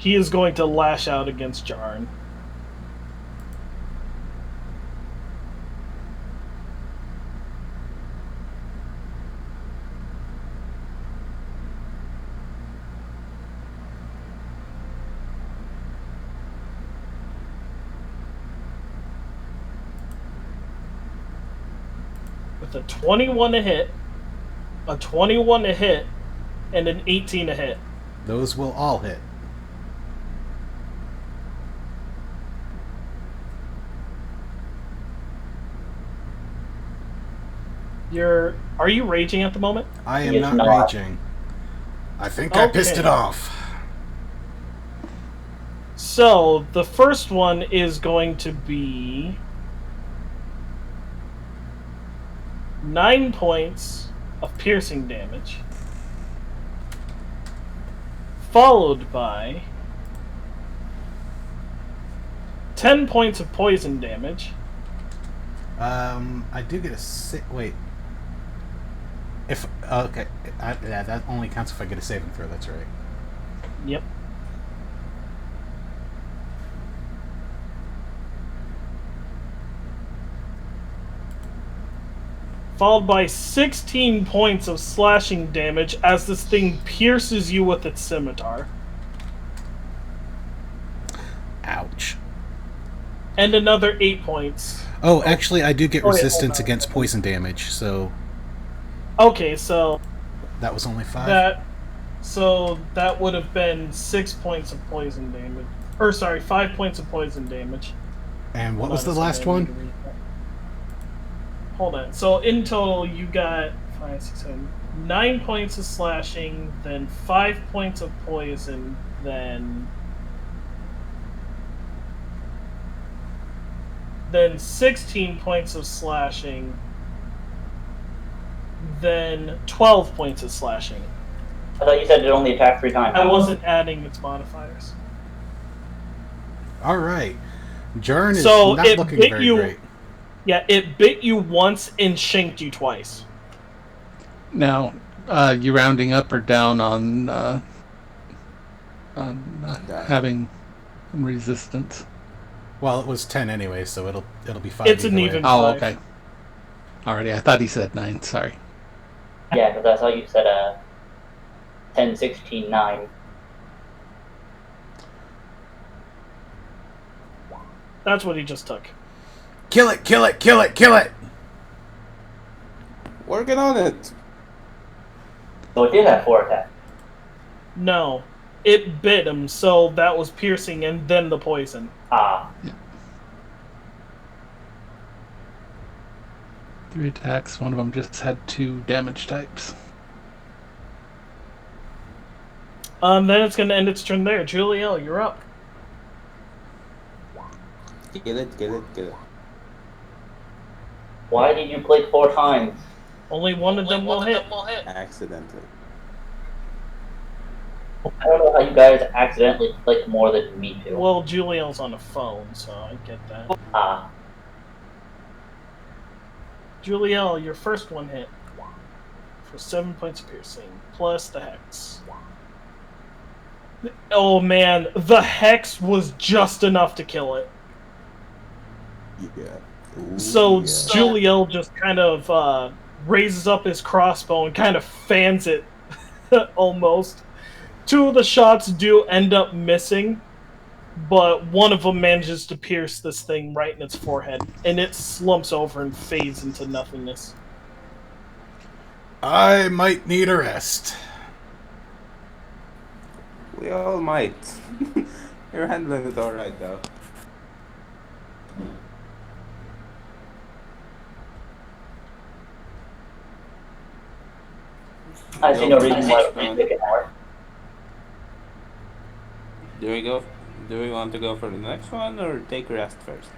He is going to lash out against Jarn. With a 21 to hit, a 21 to hit, and an 18 to hit. Those will all hit. Are you raging at the moment? I am not raging. I think I pissed it off. So, the first one is going to be 9 points of piercing damage, followed by 10 points of poison damage. I do get wait. If okay, yeah, that only counts if I get a saving throw. That's right. Yep. Followed by 16 points of slashing damage as this thing pierces you with its scimitar. Ouch. And another 8 points. Oh, actually, I do get resistance against poison damage, so... Okay, so... That was only 5? So that would have been 6 points of poison damage. Or, sorry, 5 points of poison damage. And what was the last one? Hold on. So, in total, you got 5, 6, 7, 9 points of slashing, then 5 points of poison, then 16 points of slashing, then 12 points of slashing. I thought you said it only attacked 3 times. I wasn't adding its modifiers. Alright. Jarn is not looking very great. Yeah, it bit you once and shanked you twice. Now, you rounding up or down on having resistance? Well, it was 10 anyway, so it'll be 5. It's an even 5. Oh, okay. Alrighty, I thought he said 9. Sorry. Yeah, because I thought you said 10, 16, 9. That's what he just took. Kill it! Kill it! Kill it! Kill it! Working on it. So it did have 4 attacks. No. It bit him, so that was piercing and then the poison. Ah. Yeah. 3 attacks, one of them just had 2 damage types. Then it's going to end its turn there. Juliel, you're up. Kill it, kill it, kill it. Why did you blink 4 times? Only one of them will hit. Accidentally. I don't know how you guys accidentally click more than me do. Well, Juliel's on a phone, so I get that. Ah. Juliel, your first one hit for 7 points of piercing, plus the hex. Oh man, the hex was just enough to kill it. Yeah. Ooh, So yeah. Juliel just kind of raises up his crossbow and kind of fans it, almost. 2 of the shots do end up missing, but one of them manages to pierce this thing right in its forehead, and it slumps over and fades into nothingness. I might need a rest. We all might. You're handling it alright though. I see no reason why we pick it more. Do we want to go for the next one or take a rest first?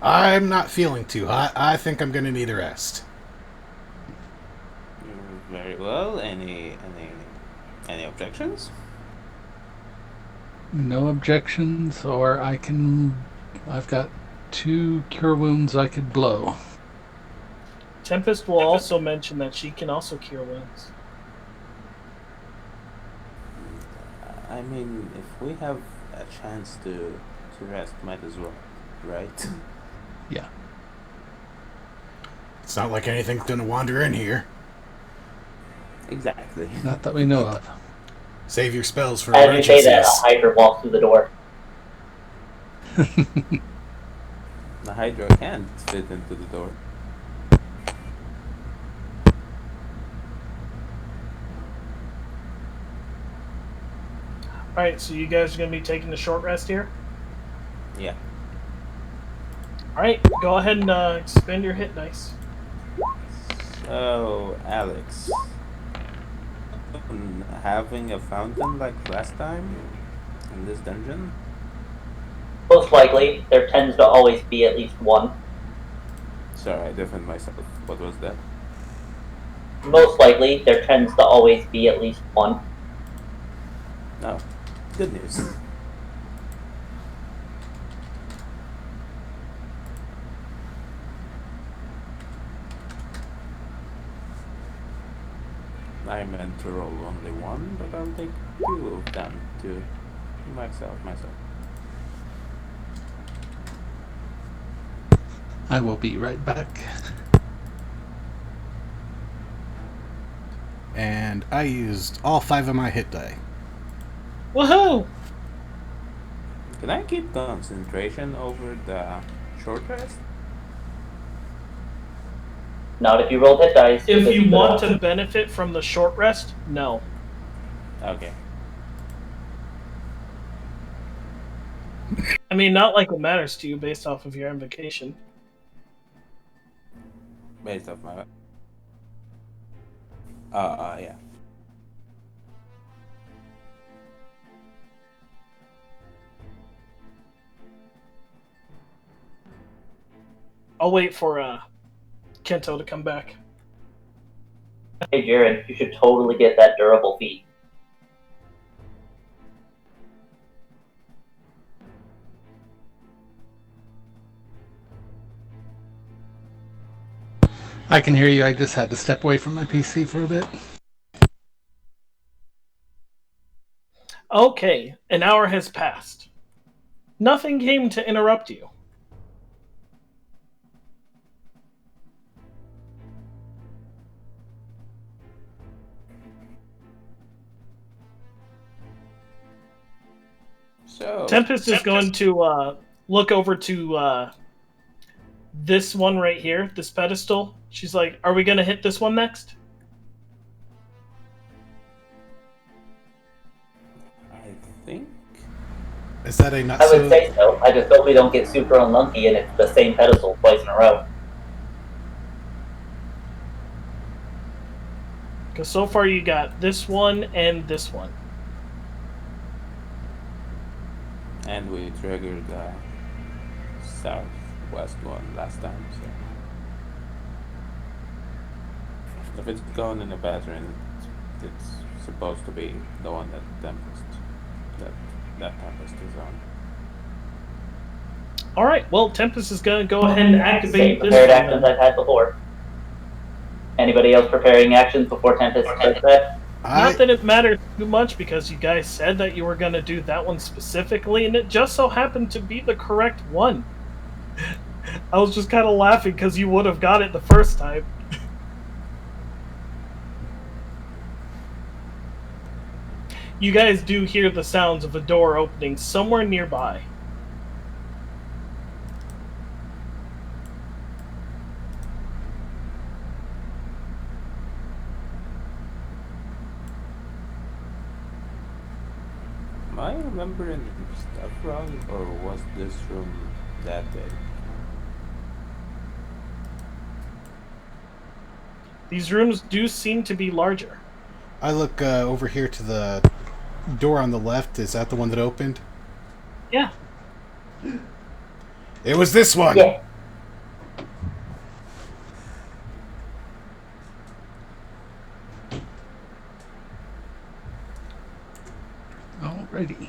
I'm not feeling too hot. I think I'm gonna need a rest. Very well. Any objections? No objections, or I've got 2 cure wounds I could blow. Tempest will also mention that she can also cure wounds. I mean, if we have a chance to rest, might as well, right? Yeah. It's not like anything's gonna wander in here. Exactly. Not that we know of. Save your spells for As you say that, a emergencies. Hydra walks through the door. The Hydra can't fit into the door. All right, so you guys are gonna be taking a short rest here. Yeah. All right, go ahead and expend your hit dice. So, Alex, having a fountain like last time in this dungeon? Most likely, there tends to always be at least one. Sorry, I deafened myself. What was that? Most likely, there tends to always be at least one. No. Good news. I meant to roll only one, but I'll take two of them to max out myself. I will be right back. And I used all 5 of my hit die. Woohoo! Can I keep concentration over the short rest? Not if you roll hit dice. If because you could want also- to benefit from the short rest, no. Okay. I mean, not like it matters to you based off of your invocation. Based off my... yeah. I'll wait for Kento to come back. Hey, Jaren, you should totally get that durable feat. I can hear you. I just had to step away from my PC for a bit. Okay, an hour has passed. Nothing came to interrupt you. So... Tempest is going to look over to this one right here, this pedestal. She's like, "Are we going to hit this one next?" I think... Is that a not I would so? say so. I just hope we don't get super unlucky and it's the same pedestal twice in a row. Because so far you got this one and this one. And we triggered the southwest one last time, so... If it's going in a pattern, it's supposed to be the one that Tempest... that Tempest is on. All right, well, Tempest is going to go ahead and Same activate this prepared one. actions then. I've had before. Anybody else preparing actions before Tempest does that? Not that it matters too much because you guys said that you were going to do that one specifically, and it just so happened to be the correct one. I was just kind of laughing because you would have got it the first time. You guys do hear the sounds of a door opening somewhere nearby. Am I remembering stuff wrong, or was this room that big? These rooms do seem to be larger. I look over here to the door on the left. Is that the one that opened? Yeah. It was this one. Yeah. Alrighty.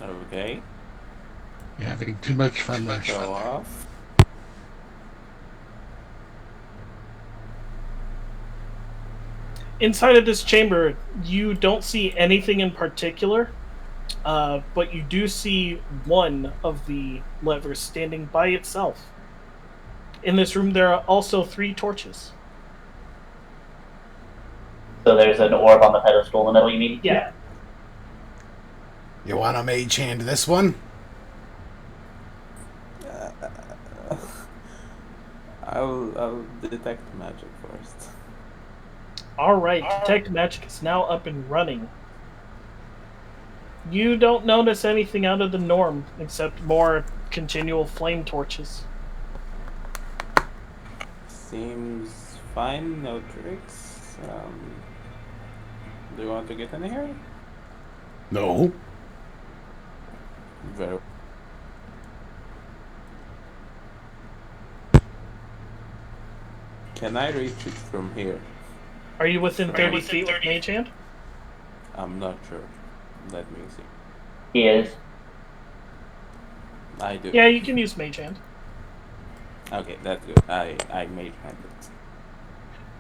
Okay. You're having too much fun there. Show off. Inside of this chamber, you don't see anything in particular, but you do see one of the levers standing by itself. In this room, there are also 3 torches. So there's an orb on the pedestal in the middle, you mean? Yeah. You want to mage hand this one? I'll detect magic first. Alright, Detect Magic is now up and running. You don't notice anything out of the norm, except more continual flame torches. Seems fine, no tricks. Do you want to get in here? No. Very. Can I reach it from here? Are you within 30 feet with Mage Hand? I'm not sure. Let me see. He is. I do. Yeah, you can use Mage Hand. Okay, that's good. I made hand it.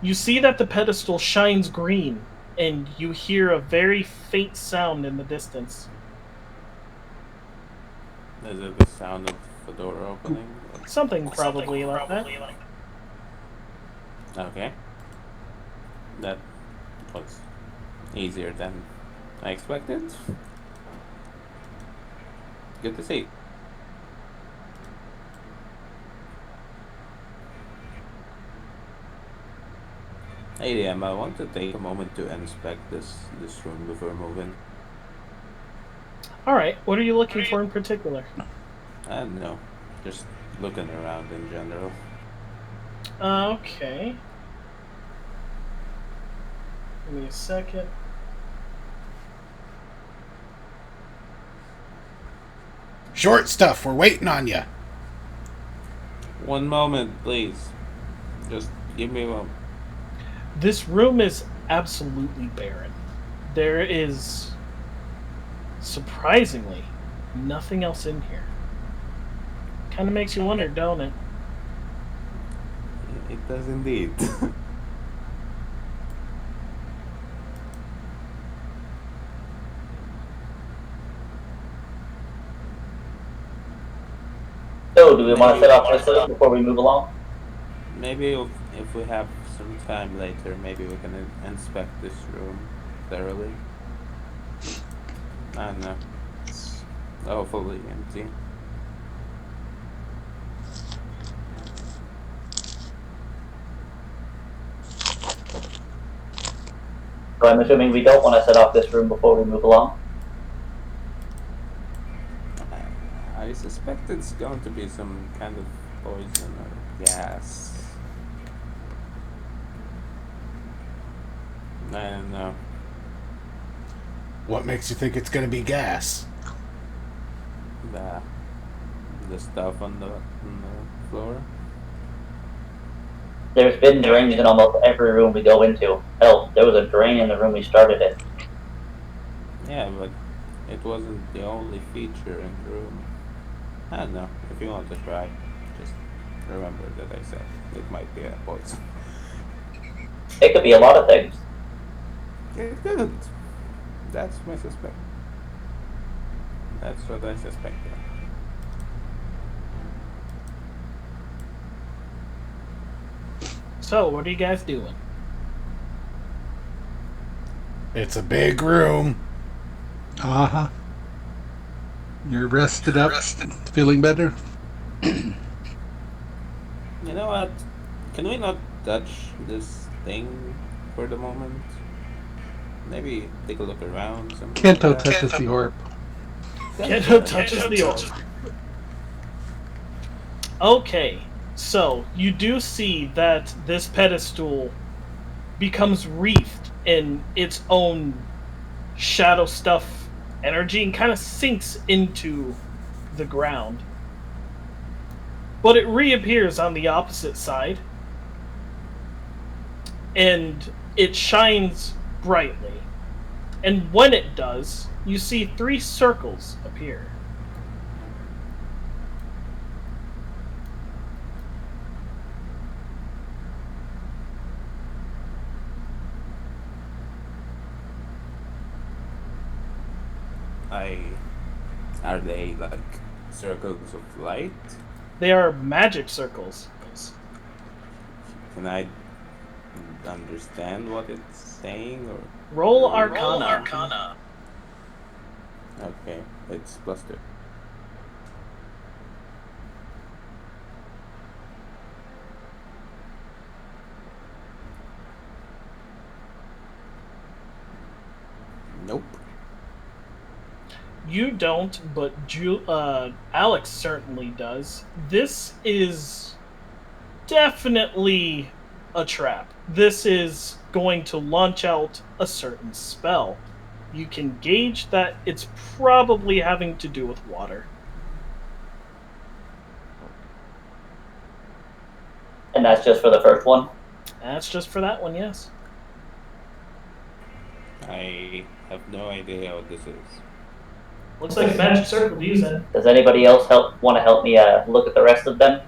You see that the pedestal shines green, and you hear a very faint sound in the distance. Is it the sound of the door opening? Something probably like that. Okay. That was easier than I expected. Good to see. Hey, DM, I want to take a moment to inspect this room before moving. Alright, what are you looking for in particular? I don't know, just looking around in general. Okay. Give me a second. Short stuff, we're waiting on you. One moment, please. Just give me one. This room is absolutely barren. There is, surprisingly, nothing else in here. Kind of makes you wonder, don't it? It does indeed. So, do we want to set off this room before we move along? Maybe if we have some time later, maybe we can inspect this room thoroughly. I don't know. It's hopefully empty. So I'm assuming we don't want to set off this room before we move along. I suspect it's going to be some kind of poison or gas. I don't know. What makes you think it's going to be gas? The stuff on the floor. There's been drains in almost every room we go into. Hell, there was a drain in the room we started in. Yeah, but it wasn't the only feature in the room. I don't know. If you want to try, just remember that I said it might be a poison. It could be a lot of things. It couldn't. That's my suspect. That's what I suspect. So, what are you guys doing? It's a big room. Uh-huh. You're rested up, feeling better? You know what? Can we not touch this thing for the moment? Maybe take a look around. Kanto touches the orb. Kendo touches the orb. Okay, so you do see that this pedestal becomes wreathed in its own shadow stuff energy and kind of sinks into the ground. But it reappears on the opposite side, and it shines brightly. And when it does, you see 3 circles appear. Are they like circles of light? They are magic circles. Can I understand what it's saying or? Roll Arcana. Okay, it's +2. Nope. You don't, but Alex certainly does. This is definitely a trap. This is going to launch out a certain spell. You can gauge that it's probably having to do with water. And that's just for the first one? That's just for that one, yes. I have no idea what this is. Looks like a magic circle to use it. Does anybody else want to help me look at the rest of them?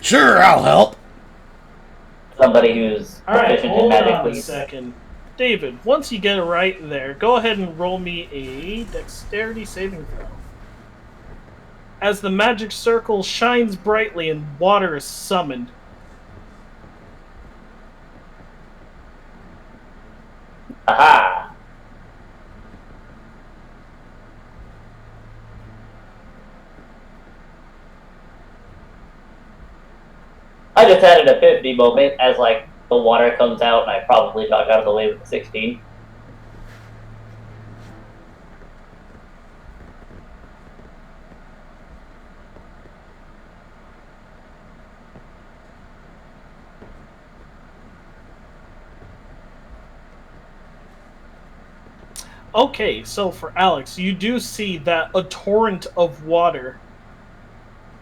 Sure, I'll help. Somebody who's Alright, proficient in hold magic, on a please. second. David, once you get it right there, go ahead and roll me a dexterity saving throw. As the magic circle shines brightly and water is summoned, Aha! I just had an epiphany moment as like the water comes out and I probably dodge out of the way with the 16. okay, so for Alex, you do see that a torrent of water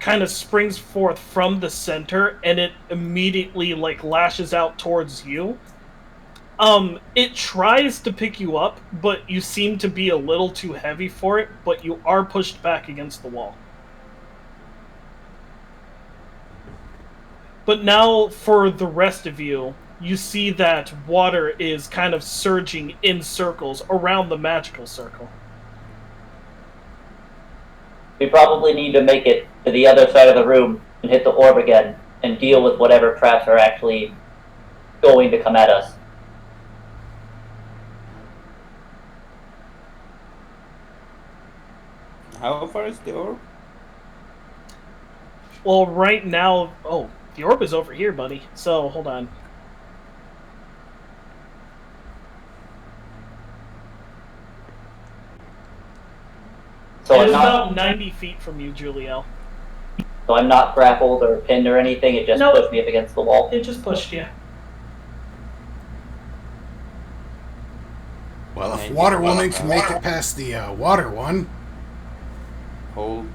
kind of springs forth from the center and it immediately like lashes out towards you. It tries to pick you up, but you seem to be a little too heavy for it, but you are pushed back against the wall. But now for the rest of you, you see that water is kind of surging in circles around the magical circle. We probably need to make it to the other side of the room and hit the orb again and deal with whatever traps are actually going to come at us. How far is the orb? Well, right now... Oh, the orb is over here, buddy. So, hold on. So It I'm is not, about 90 feet from you, Juliel. so I'm not grappled or pinned or anything. It just Nope. pushed me up against the wall. It just pushed you. Well, if Maybe. Water Woman can make it past the water one, Hold.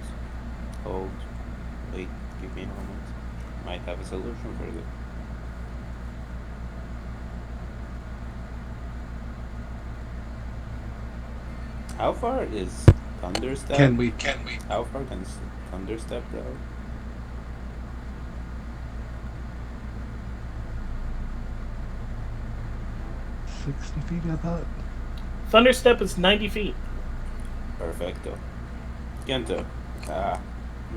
Wait, give me a moment. Might have a solution for this. How far is Thunderstep? Can we? How far can Thunderstep go? $60 feet, I thought. Thunderstep is 90 feet. Perfecto. Kento.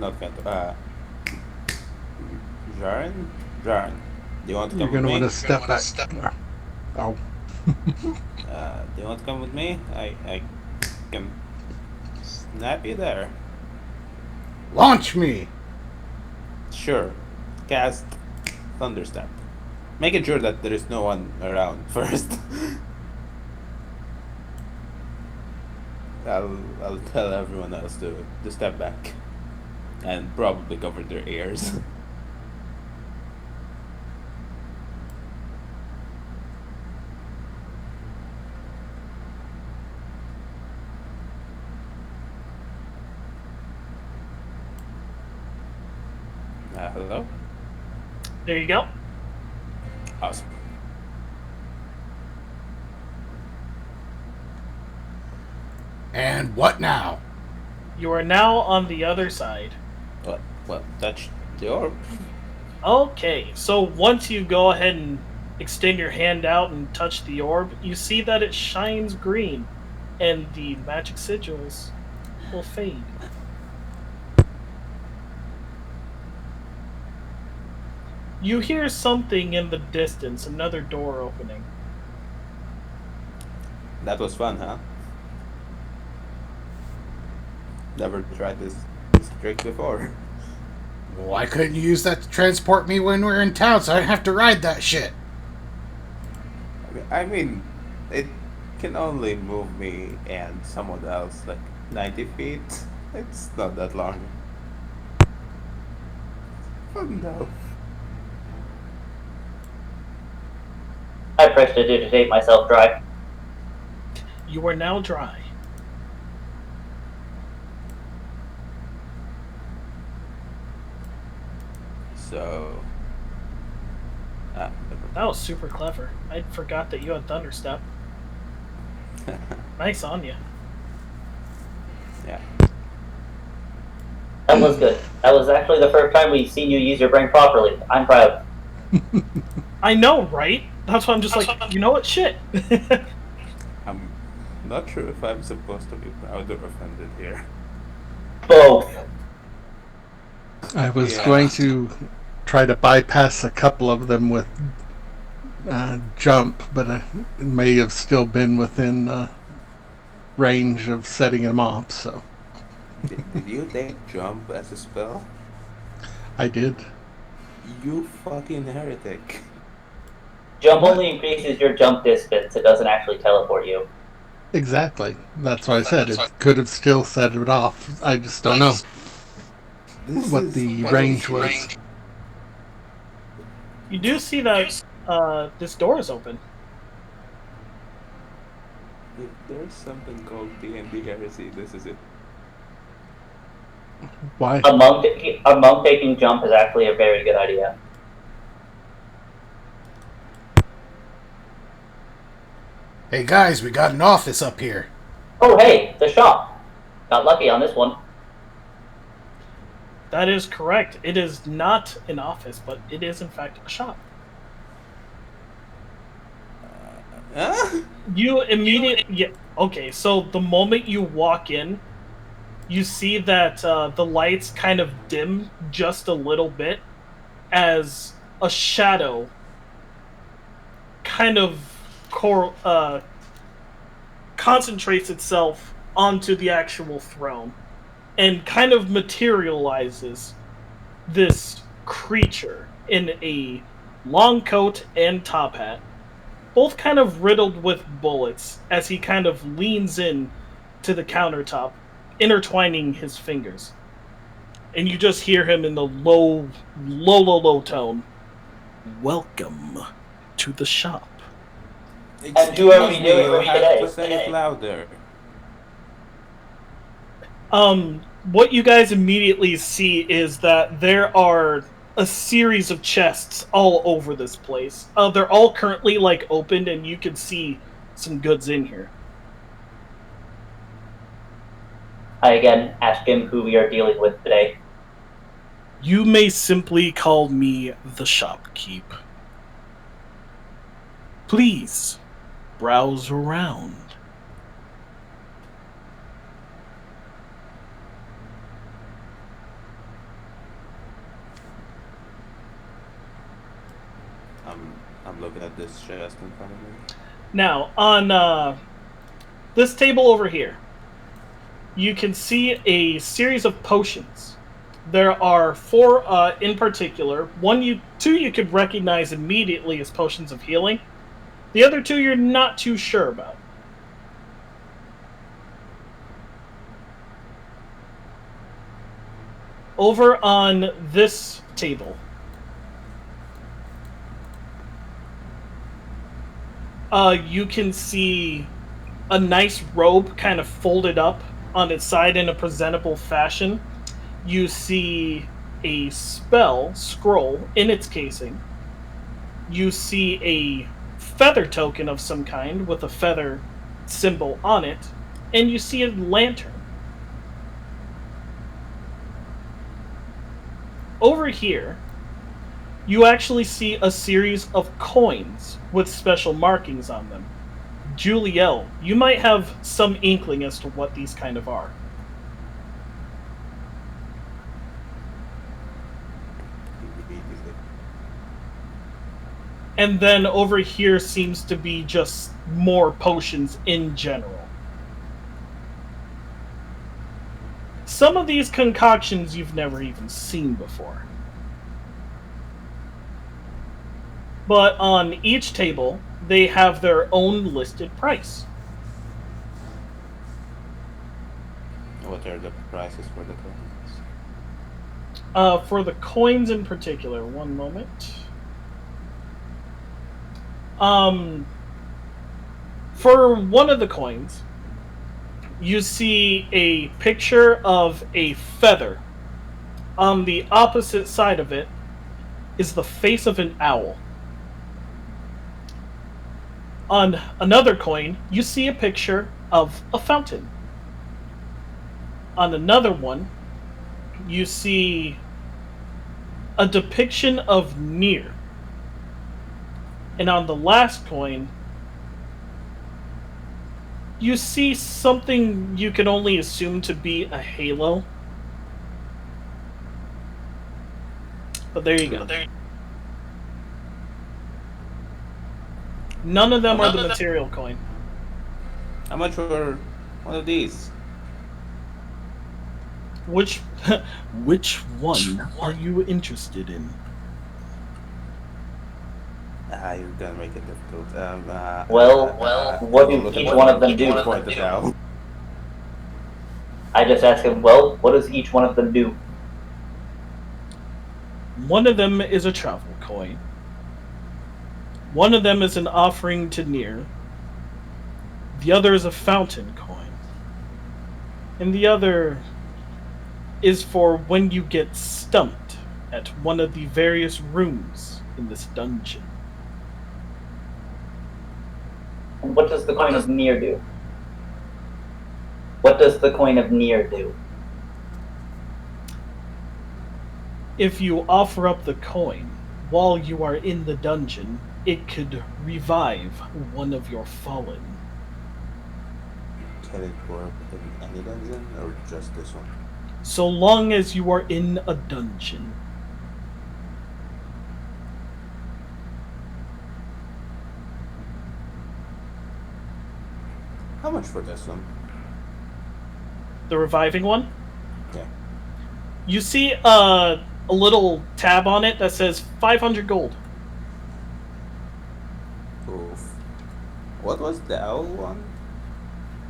Not Kento. Jaren? Jaren. Do you want to You're come gonna with want me? to step back. Oh. Do you want to come with me? I can snap you there. launch me. Sure. Cast Thunderstep. Making sure that there is no one around first. I'll tell everyone else to step back. And probably cover their ears. Hello? There you go. Awesome. And what now? You are now on the other side. What? Well, touch the orb. Okay, so once you go ahead and extend your hand out and touch the orb, you see that it shines green, and the magic sigils will fade. You hear something in the distance, another door opening. That was fun, huh? Never tried this trick before. Why couldn't you use that to transport me when we're in town so I don't have to ride that shit? I mean, it can only move me and someone else like 90 feet. It's not that long. Fun though. I prestidigitate myself dry. You are now dry. So. That was super clever. I forgot that you had Thunderstep. Nice on you. Yeah. That was good. That was actually the first time we've seen you use your brain properly. I'm proud. I know, right? That's why I'm just like, you know what? Shit. I'm not sure if I'm supposed to be proud or offended here. Both. I was Yeah. going to try to bypass a couple of them with jump, but it may have still been within range of setting them off, so Did you take jump as a spell? I did. You fucking heretic. Jump only increases your jump distance. It doesn't actually teleport you. Exactly. That's why I said it could have still set it off. I just don't know This what is the range was. You do see that this door is open. If there's something called D&D heresy, this is it. Why? A monk taking jump is actually a very good idea. Hey guys, we got an office up here. Oh hey, the shop. Got lucky on this one. That is correct. It is not an office, but it is in fact a shop. Huh? You immediately... Yeah, okay, so the moment you walk in, you see that the lights kind of dim just a little bit as a shadow kind of concentrates itself onto the actual throne and kind of materializes this creature in a long coat and top hat, both kind of riddled with bullets, as he kind of leans in to the countertop, intertwining his fingers. And you just hear him in the low tone. Welcome to the shop. And who are we Excuse me, doing you for have today? to say it louder. What you guys immediately see is that there are a series of chests all over this place. They're all currently like opened, and you can see some goods in here. I again ask him who we are dealing with today. You may simply call me the shopkeep. Please browse around. I'm looking at this chest in front of me. Now, on this table over here, you can see a series of potions. There are 4 in particular. Two you could recognize immediately as potions of healing. The other 2 you're not too sure about. Over on this table, you can see a nice robe kind of folded up on its side in a presentable fashion. You see a spell scroll in its casing. You see a feather token of some kind with a feather symbol on it. and you see a lantern. Over here, you actually see a series of coins with special markings on them. Juliel, you might have some inkling as to what these kind of are. And then over here seems to be just more potions in general. Some of these concoctions you've never even seen before. But on each table, they have their own listed price. What are the prices for the coins? For the coins in particular, one moment. For one of the coins, you see a picture of a feather. On the opposite side of it is the face of an owl. On another coin, you see a picture of a fountain. On another one, you see a depiction of Nier. And on the last coin, you see something you can only assume to be a halo. But there you go. None of them are the material coin. How much were one of these? Which one are you interested in? You're gonna make it difficult. What do each one of them do? Point it out. I just asked him, well, what does each one of them do? One of them is a travel coin. One of them is an offering to Nier. The other is a fountain coin. And the other is for when you get stumped at one of the various rooms in this dungeon. What does the coin of Nier do? What does the coin of Nier do? If you offer up the coin while you are in the dungeon, it could revive one of your fallen. Can it work in any dungeon or just this one? So long as you are in a dungeon. How much for this one? The reviving one? Yeah. You see a little tab on it that says 500 gold. Oof. What was the owl one?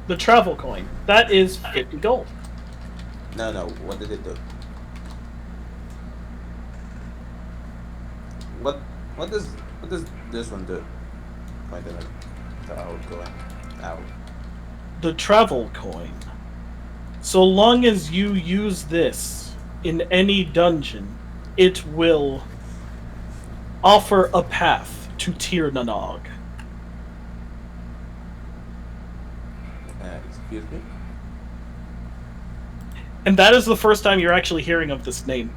The travel coin. That is 50 gold. No, what did it do? What does this one do? Point it at the owl going. Owl. The travel coin. So long as you use this in any dungeon, it will offer a path to Tir Nanog. Excuse me? And that is the first time you're actually hearing of this name.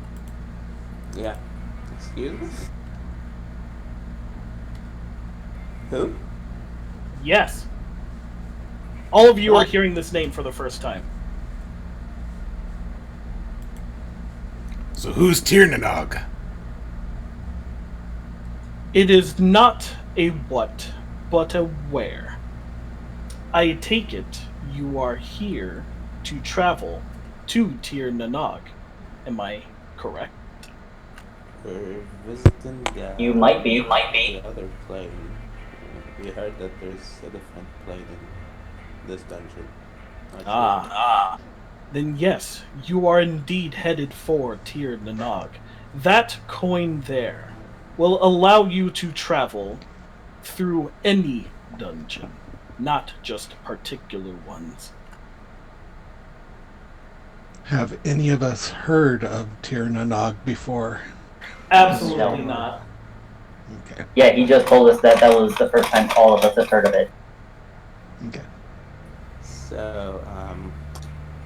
Yeah. Excuse me? Who? Yes. All of you are hearing this name for the first time. So who's Tirnanog? It is not a what, but a where. I take it you are here to travel to Tir Nanog. Am I correct? We're visiting the... You might be. The other plane. We heard that there's a different plane in this dungeon. Then yes, you are indeed headed for Tir Nanog. That coin there will allow you to travel through any dungeon, not just particular ones. Have any of us heard of Tir Nanog before? Absolutely not. Okay. Yeah, he just told us that was the first time all of us have heard of it. Okay. So, So,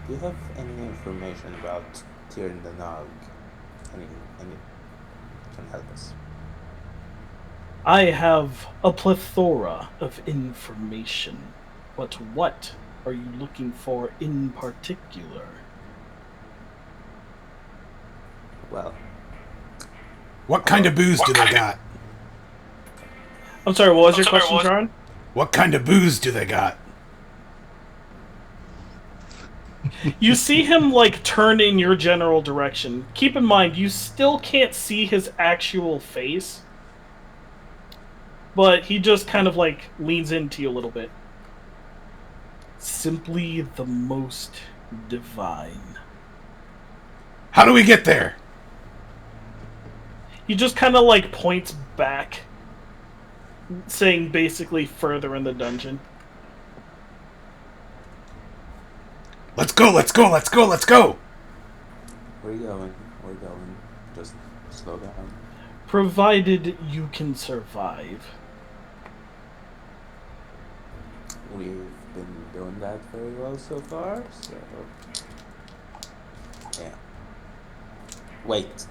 do you have any information about Tir the Nog? Any can help us? I have a plethora of information, but what are you looking for in particular? Well, What kind of booze do they got? I'm sorry, what was your question, Sharon? What kind of booze do they got? You see him like turn in your general direction. Keep in mind, you still can't see his actual face, but he just kind of like leans into you a little bit. Simply the most divine. How do we get there? He just kind of like points back, saying basically further in the dungeon. Let's go, let's go, let's go, let's go! where are you going? Where are you going? Just slow down. Provided you can survive. We've been doing that very well so far, so yeah. Wait,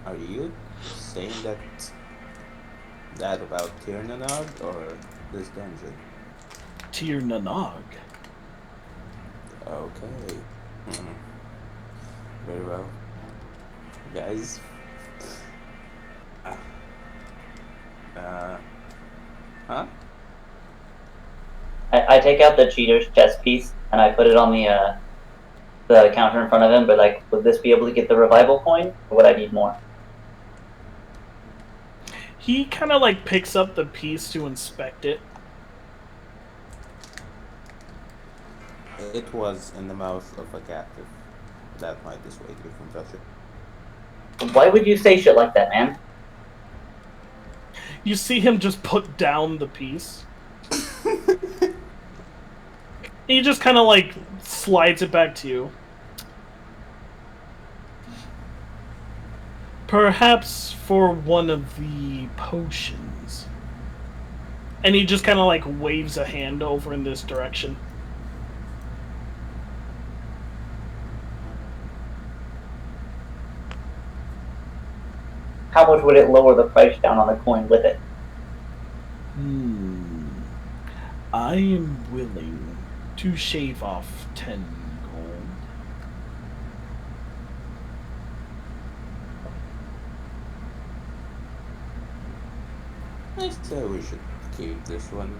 are you saying that about Tirnanog or this dungeon? Tir Nanog. Okay. Hmm. Very well. Guys. Ah. Huh? I take out the cheater's chest piece and I put it on the counter in front of him. But like, would this be able to get the revival coin, or would I need more? He kind of like picks up the piece to inspect it. It was in the mouth of a captive. That might dissuade you from touching. Why would you say shit like that, man? You see him just put down the piece. He just kind of like slides it back to you. Perhaps for one of the potions. And he just kind of like waves a hand over in this direction. How much would it lower the price down on the coin with it? I am willing to shave off 10 gold. I say we should keep this one.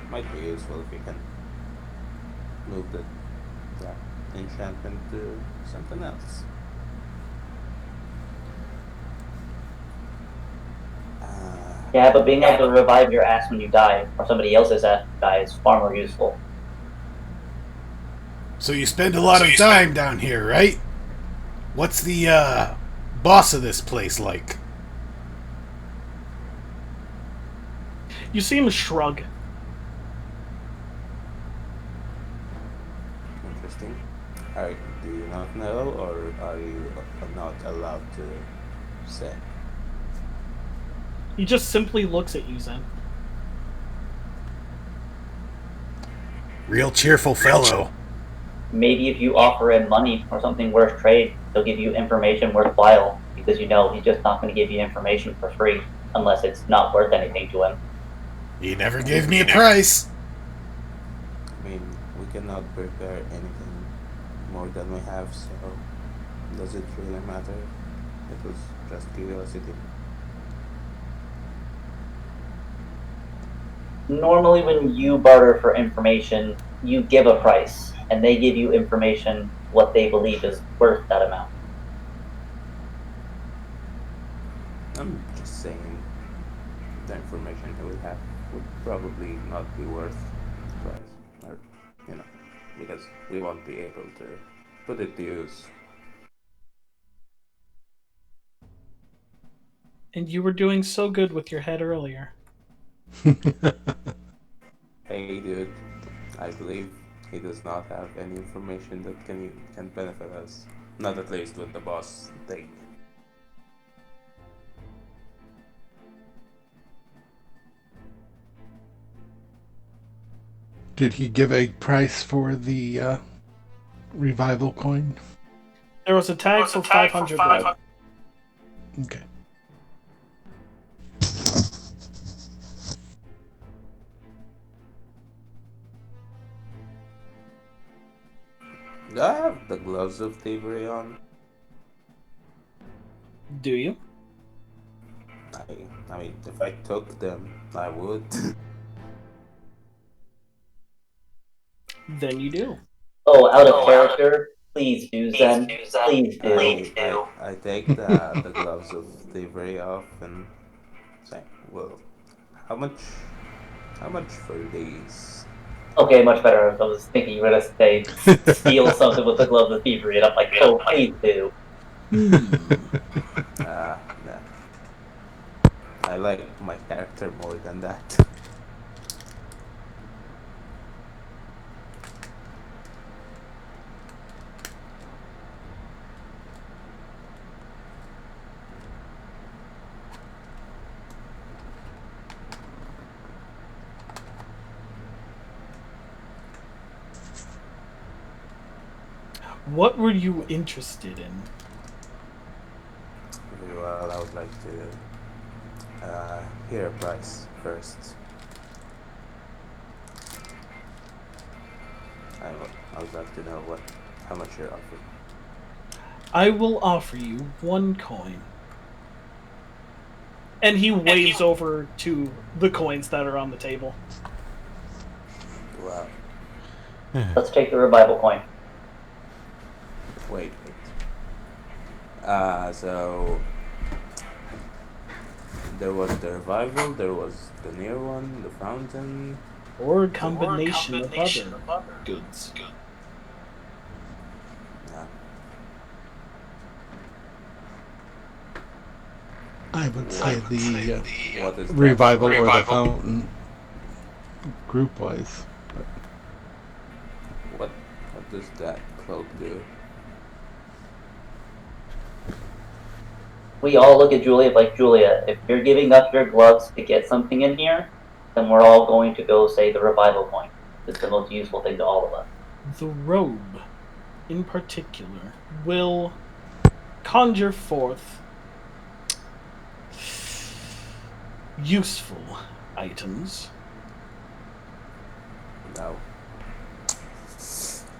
Might be useful if we can move that enchantment to something else. Yeah, but being able to revive your ass when you die, or somebody else's ass die, is far more useful. So you spend a lot of time down here, right? What's the, boss of this place like? You see him shrug. Interesting. Do you not know, or are you not allowed to say? He just simply looks at you, Zen. Real cheerful fellow. Maybe if you offer him money or something worth trade, he'll give you information worthwhile, because you know he's just not going to give you information for free unless it's not worth anything to him. He never gave me a price. I mean, we cannot prepare anything more than we have, so does it really matter? It was just curiosity. Normally, when you barter for information, you give a price, and they give you information what they believe is worth that amount. I'm just saying the information that we have would probably not be worth the price, or because we won't be able to put it to use. And you were doing so good with your head earlier. Hey, dude, I believe he does not have any information that can benefit us. Not at least with the boss thing. Did he give a price for the revival coin? There was a tag for 500 lead. Okay. Do I have the gloves of thievery on? Do you? I mean, if I took them, I would. Then you do. Oh, out of character? Please do, Zen. Please do. I take the gloves of thievery off and say, well, how much for these? Okay, much better. I was thinking you were gonna say steal something with the gloves of thievery, and I'm like, oh, please do. Nah. I like my character more than that. What were you interested in? Well, I would like to hear a price first. I would like to know how much you're offering. I will offer you 1 coin. And he waves over to the coins that are on the table. Wow. Let's take the revival coin. Wait. So there was the revival, there was the near one, the fountain. Or a combination of other goods. Yeah. I would say the What is revival or the fountain, group-wise. What does that cloak do? We all look at Julia like, Julia, if you're giving up your gloves to get something in here, then we're all going to go say the revival coin. It's the most useful thing to all of us. The robe, in particular, will conjure forth useful items. No.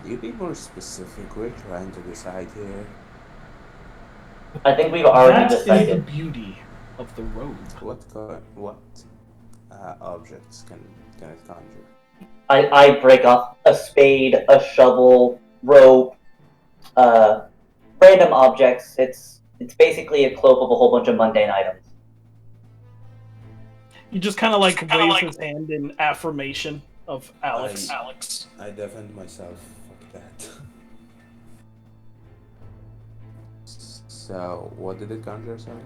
You be more specific. We're trying to decide here. I think we've already That is the decided. beauty of the robe. What objects can it conjure? I break off a spade, a shovel, rope, random objects. It's basically a cloak of a whole bunch of mundane items. He just kind of like waves his hand in affirmation of Alex. I defend myself. Fuck that. So, what did it conjure, sorry?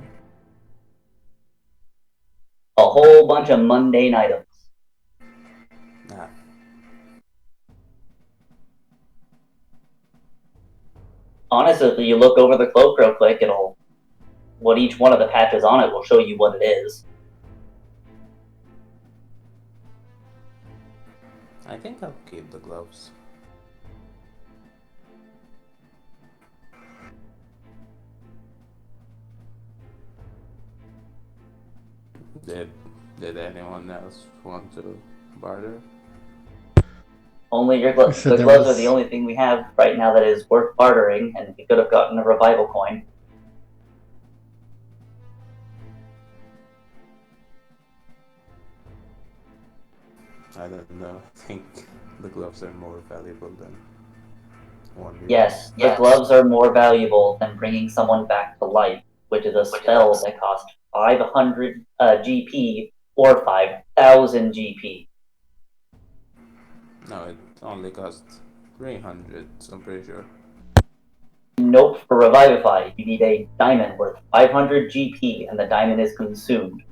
A whole bunch of mundane items. Ah. Honestly, if you look over the cloak real quick, what each one of the patches on it will show you what it is. I think I'll keep the gloves. Did anyone else want to barter? Only the said there gloves was- are the only thing we have right now that is worth bartering, and we could have gotten a revival coin. I don't know. I think the gloves are more valuable than one. Yes, the gloves are more valuable than bringing someone back to life, which is a spell that costs 500 GP or 5,000 GP. No, it only costs 300, I'm pretty sure. Nope, for Revivify, you need a diamond worth 500 GP, and the diamond is consumed.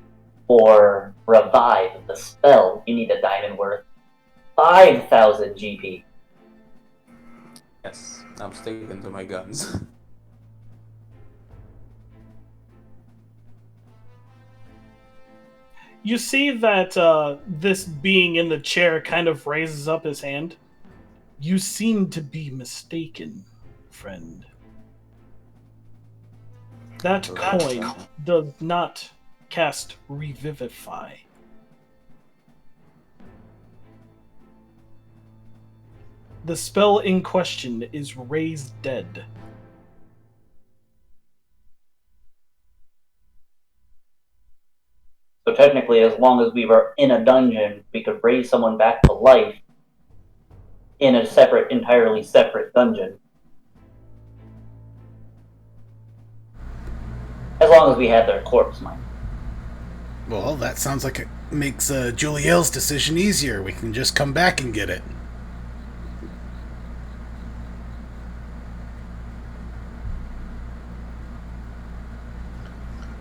For Revive, the spell, you need a diamond worth 5,000 GP. Yes, I'm sticking to my guns. You see that this being in the chair kind of raises up his hand. You seem to be mistaken, friend. That coin does not cast Revivify. The spell in question is Raise Dead. So technically, as long as we were in a dungeon, we could raise someone back to life in a entirely separate dungeon. As long as we had their corpse, mind. Well, that sounds like it makes Juliel's decision easier. We can just come back and get it.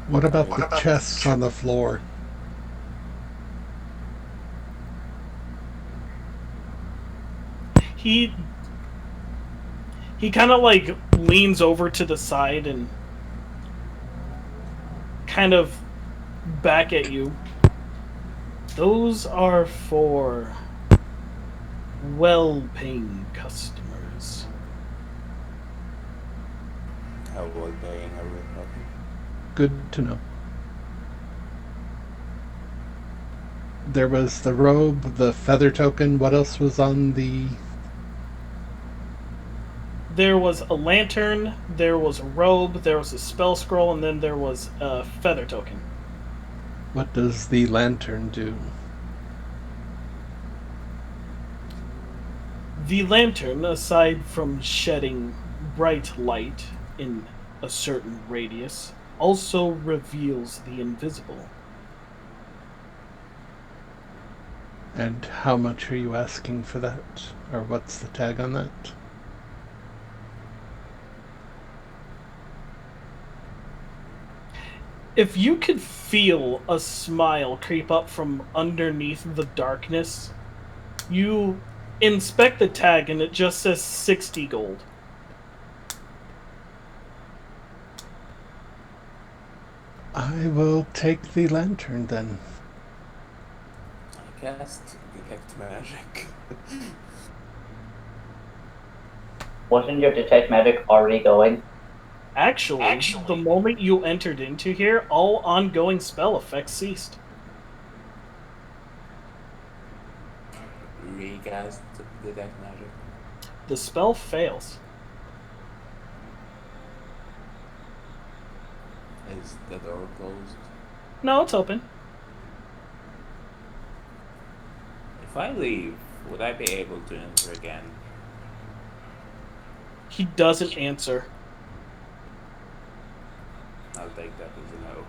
What about the chests on the floor? He kind of like leans over to the side and kind of back at you. Those are for well-paying customers. How well-paying are we talking? Good to know. There was the robe, the feather token. What else was on the... There was a lantern, there was a robe, there was a spell scroll, and then there was a feather token. What does the lantern do? The lantern, aside from shedding bright light in a certain radius, also reveals the invisible. And how much are you asking for that? Or what's the tag on that? If you could feel a smile creep up from underneath the darkness, you inspect the tag and it just says 60 gold. I will take the lantern then. I cast Detect Magic. Wasn't your detect magic already going? Actually, the moment you entered into here, all ongoing spell effects ceased. Recast Detect Magic. The spell fails. Is the door closed? No, it's open. If I leave, would I be able to enter again? He doesn't answer. I'll take that as a no.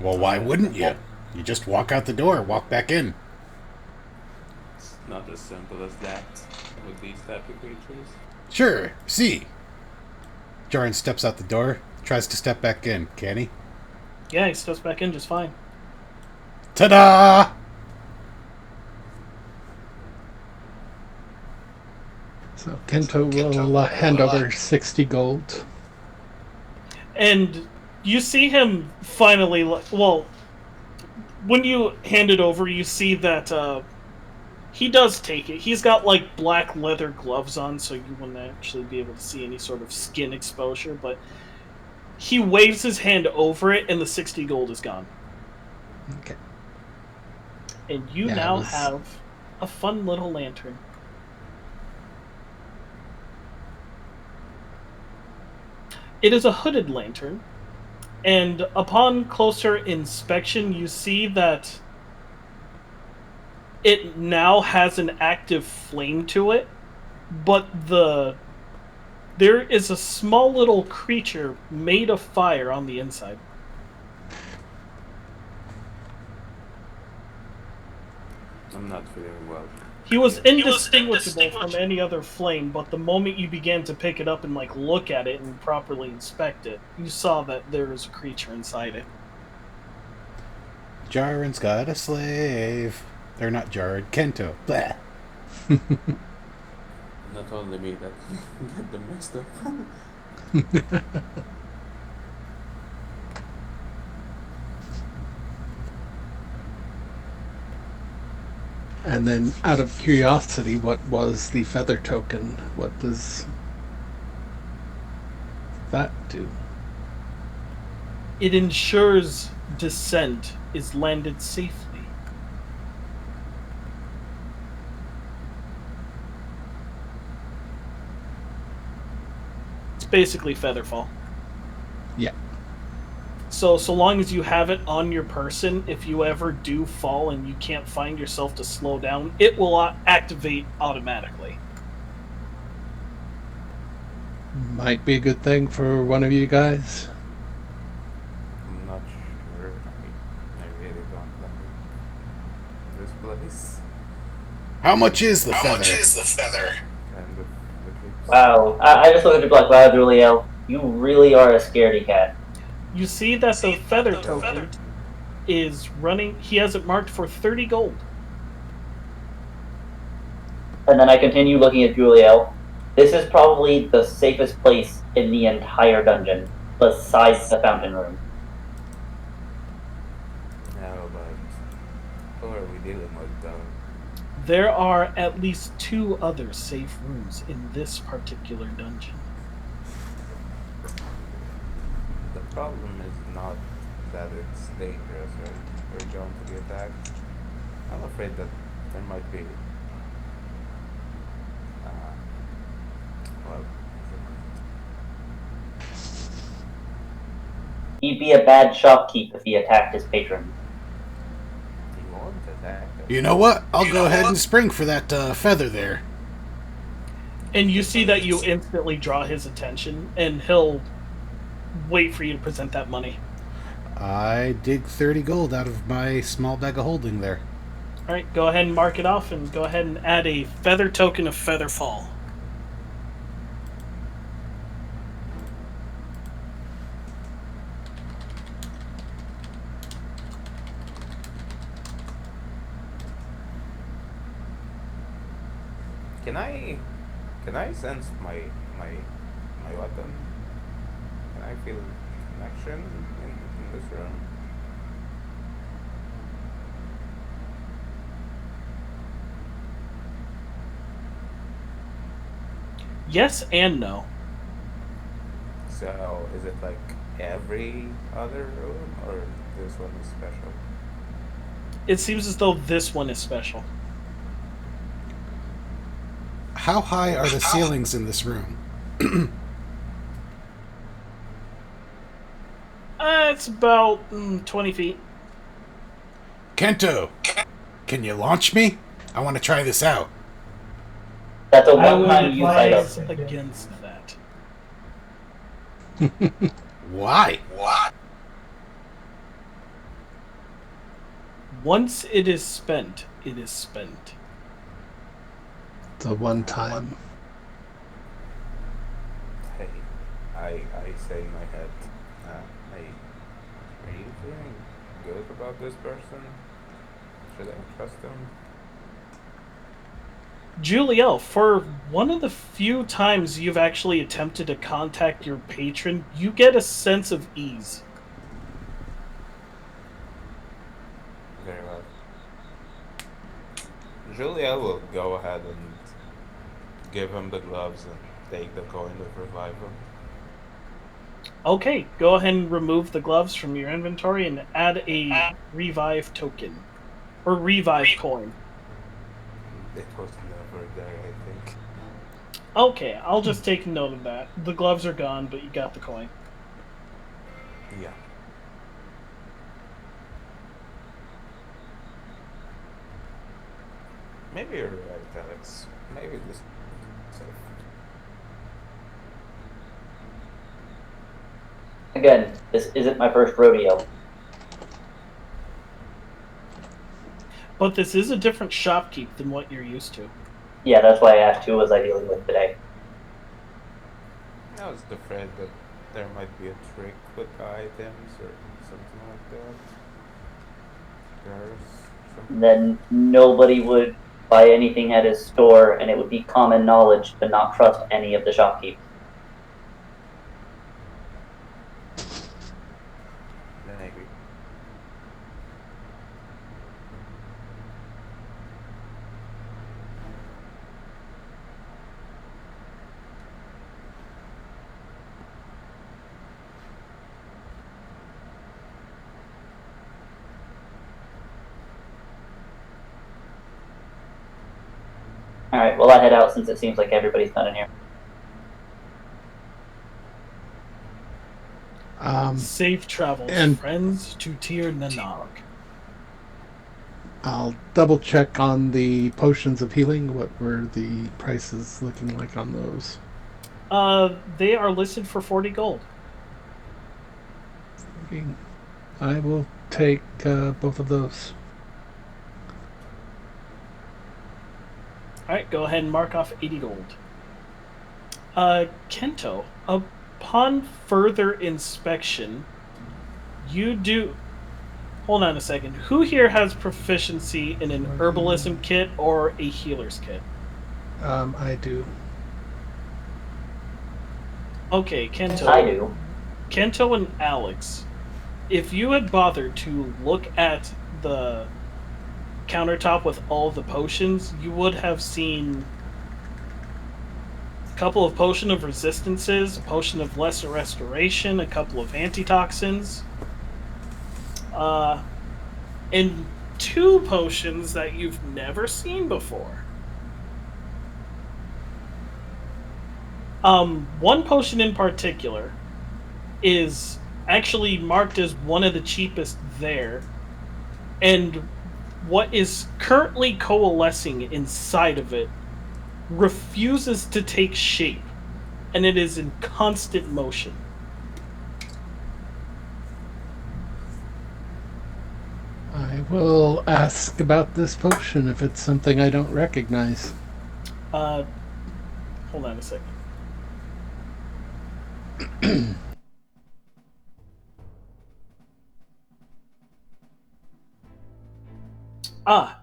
Well, why wouldn't you? You just walk out the door, walk back in. It's not as simple as that with these type of creatures. Sure, see. Joran steps out the door, tries to step back in. Can he? Yeah, he steps back in just fine. Ta-da! So Kento will hand over 60 gold. And you see him finally, well, when you hand it over, you see that he does take it. He's got like black leather gloves on, so you wouldn't actually be able to see any sort of skin exposure, but he waves his hand over it and the 60 gold is gone. Okay. And you now have a fun little lantern. It is a hooded lantern, and upon closer inspection, you see that it now has an active flame to it, but there is a small little creature made of fire on the inside. I'm not feeling well. He was indistinguishable from any other flame, but the moment you began to pick it up and like look at it and properly inspect it, you saw that there is a creature inside it. Jaren's got a slave. They're not Jared, Kento. Blah. Not only me that get them mixed up. And then, out of curiosity, what was the feather token? What does that do? It ensures descent is landed safely. It's basically featherfall. Yeah. So long as you have it on your person, if you ever do fall and you can't find yourself to slow down, it will activate automatically. Might be a good thing for one of you guys. I'm not sure. I really don't like this place. How much is the feather? Kind of eclipse. Wow. I just looked at you like, wow, Juliel, you really are a scaredy cat. You see that the feather token is running. He has it marked for 30 gold. And then I continue looking at Juliel. This is probably the safest place in the entire dungeon, besides the fountain room. No, but who are we dealing with though? There are at least 2 other safe rooms in this particular dungeon. The problem is not that it's dangerous, right? We're going to be attacked. I'm afraid that there might be. Well, He'd be a bad shopkeep if he attacked his patron. he won't attack us. You know what? I'll go ahead and spring for that feather there. And you see that you instantly draw his attention, and he'll wait for you to present that money. I dig 30 gold out of my small bag of holding there. All right, go ahead and mark it off, and go ahead and add a feather token of feather fall. Can I sense my weapon? Can I feel connection in this room? Yes and no. So is it like every other room or this one is special? It seems as though this one is special. How high are the ceilings in this room? It's about 20 feet. Kento, can you launch me? I want to try this out. That's a I would one-time use item. advise against that. Why? Once it is spent, it is spent. It's a one-time. Hey, I say in my head, hey, are you feeling good about this person? Should I trust him? Juliel, for one of the few times you've actually attempted to contact your patron, you get a sense of ease. Very well. Julia will go ahead and give him the gloves and take the coin of revival. Okay, go ahead and remove the gloves from your inventory and add a revive token. Or revive coin. It was never there, I think. Okay, I'll just take note of that. The gloves are gone, but you got the coin. Yeah. Maybe you're right, Alex. Maybe this. Again, this isn't my first rodeo. But this is a different shopkeep than what you're used to. Yeah, that's why I asked who was I dealing with today. I was afraid that there might be a trick with the items or something like that. There's something. Then nobody would buy anything at his store, and it would be common knowledge to not trust any of the shopkeepers. Then I agree. Alright, well, I'll head out since it seems like everybody's done in here. Safe travels, and- friends, to Tir Nanog. I'll double check on the potions of healing. What were the prices looking like on those? They are listed for 40 gold. I will take both of those. Alright, go ahead and mark off 80 gold. Kento, upon further inspection, you do... Hold on a second. Who here has proficiency in an herbalism kit or a healer's kit? I do. Okay, Kento. I do. Kento and Alex, if you had bothered to look at the countertop with all the potions, you would have seen a couple of potion of resistances, a potion of lesser restoration, a couple of antitoxins, and 2 potions that you've never seen before. One potion in particular is actually marked as one of the cheapest there, and what is currently coalescing inside of it refuses to take shape, and it is in constant motion. I will ask about this potion if it's something I don't recognize. Hold on a second.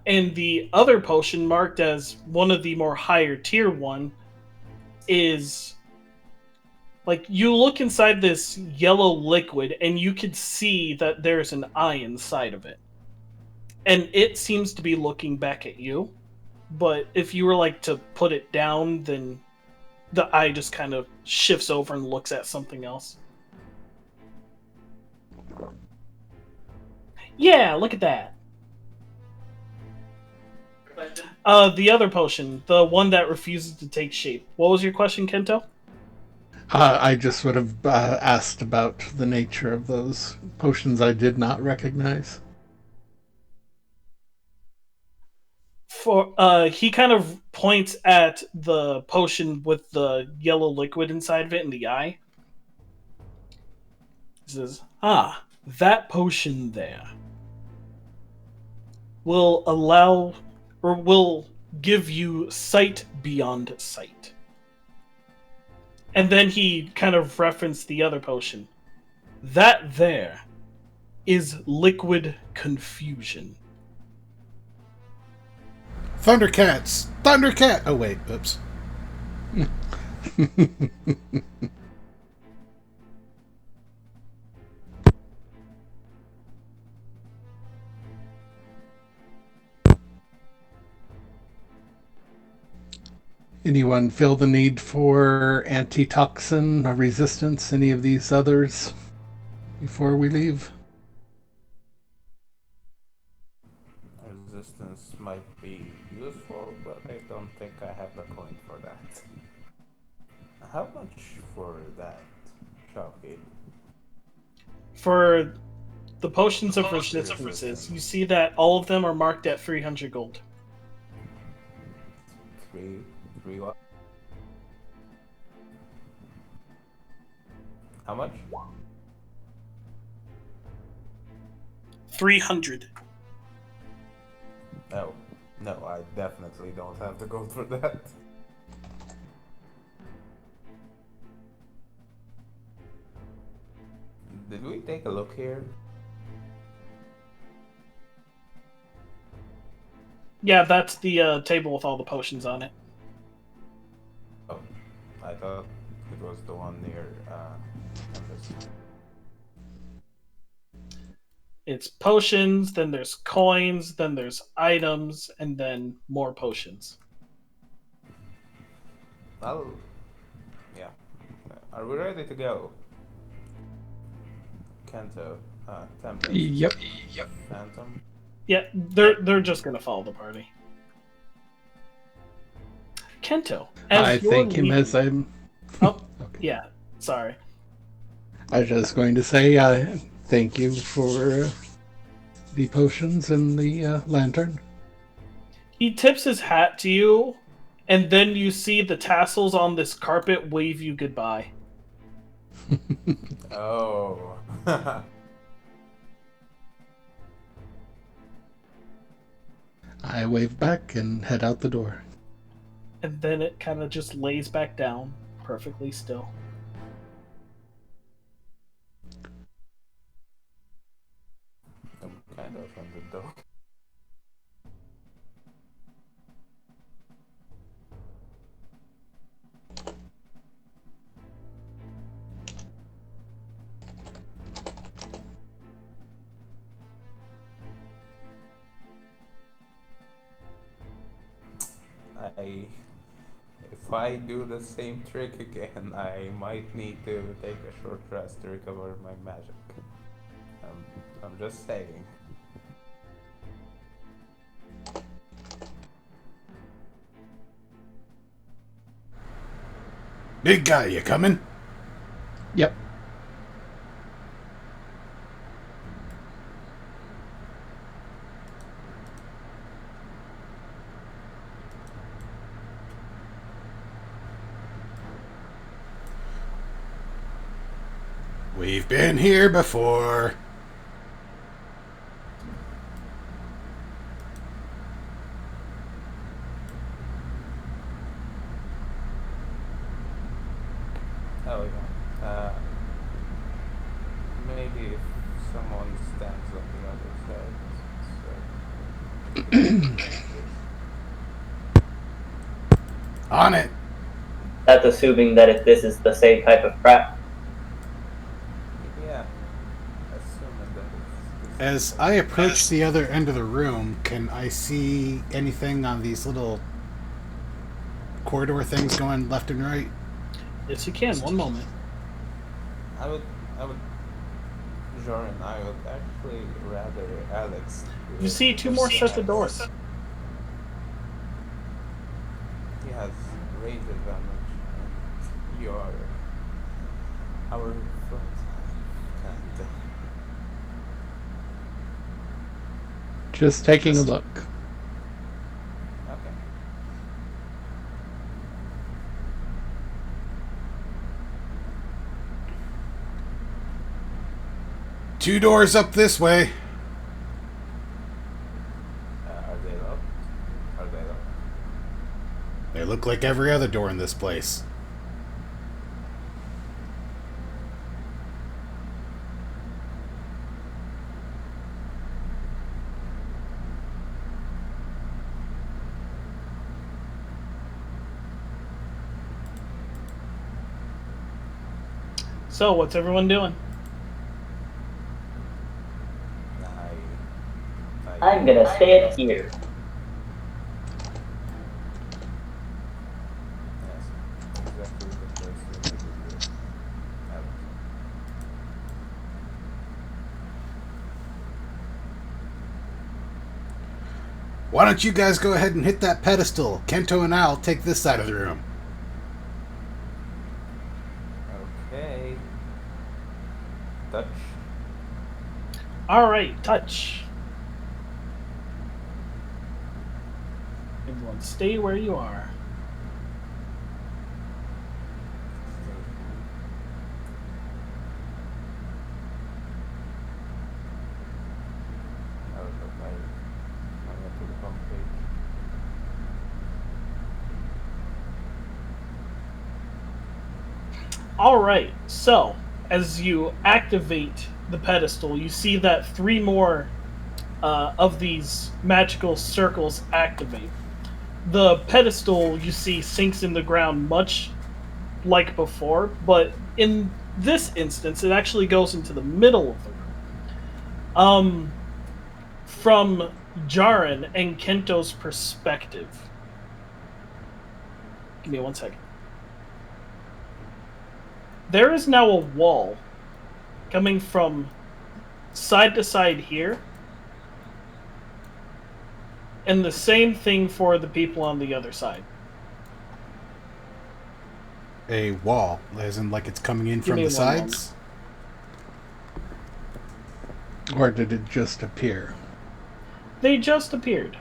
And the other potion marked as one of the more higher tier one is like you look inside this yellow liquid and you can see that there's an eye inside of it. And it seems to be looking back at you. But if you were like to put it down, then the eye just kind of shifts over and looks at something else. Yeah, look at that. The other potion, the one that refuses to take shape. What was your question, Kento? I just would have asked about the nature of those potions I did not recognize. He kind of points at the potion with the yellow liquid inside of it in the eye. He says, that potion there will allow, or will give you sight beyond sight. And then he kind of referenced the other potion. That there is liquid confusion. Thundercats! Thundercat! Oh, wait. Oops. Anyone feel the need for antitoxin or resistance? Any of these others before we leave? Resistance might be useful, but I don't think I have the coin for that. How much for that, Shocky? For the potions of resistances, you see that all of them are marked at 300 gold. Three what? How much? 300. No, I definitely don't have the gold for that. Did we take a look here? Yeah, that's the table with all the potions on it. Oh, I thought it was the one near Embassy. It's potions, then there's coins, then there's items, and then more potions. Yeah. Are we ready to go? Kanto, Tempest. Yep. Phantom. Yeah, they're just gonna follow the party. Kento, I as you're thank him leaving... as I'm. Oh, Okay. yeah. Sorry. I was just going to say thank you for the potions and the lantern. He tips his hat to you, and then you see the tassels on this carpet wave you goodbye. Oh. I wave back and head out the door. And then it kind of just lays back down, perfectly still. I'm kind of on the door. If I do the same trick again, I might need to take a short rest to recover my magic. I'm just saying. Big guy, you coming? Yep. We've been here before. Oh yeah. Maybe if someone stands on the other side. On it. That's assuming that this is the same type of trap. Yeah. Assuming that it's As I approach the other end of the room, can I see anything on these little corridor things going left and right? Yes, you can. One moment. I would, Joran, I would actually rather Alex. You see two more sets of doors. He has range advantage, and you are our front. And, Just taking a look. okay. 2 doors up this way. Are they locked? Are they locked? They look like every other door in this place. So, what's everyone doing? I'm gonna stay it here. Yes, exactly the first thing I would do. Alex. Why don't you guys go ahead and hit that pedestal? Kento and I'll take this side of the room. Okay. Touch. Alright, touch. Everyone, stay where you are. I would put my to the home page. Alright, so, as you activate the pedestal, you see that 3 more of these magical circles activate. The pedestal, you see, sinks in the ground much like before, but in this instance, it actually goes into the middle of the room. From Jaren and Kento's perspective. Give me 1 second. There is now a wall coming from side to side here. And the same thing for the people on the other side. A wall, as in like it's coming in Give from me the one sides? Or did it just appear? They just appeared.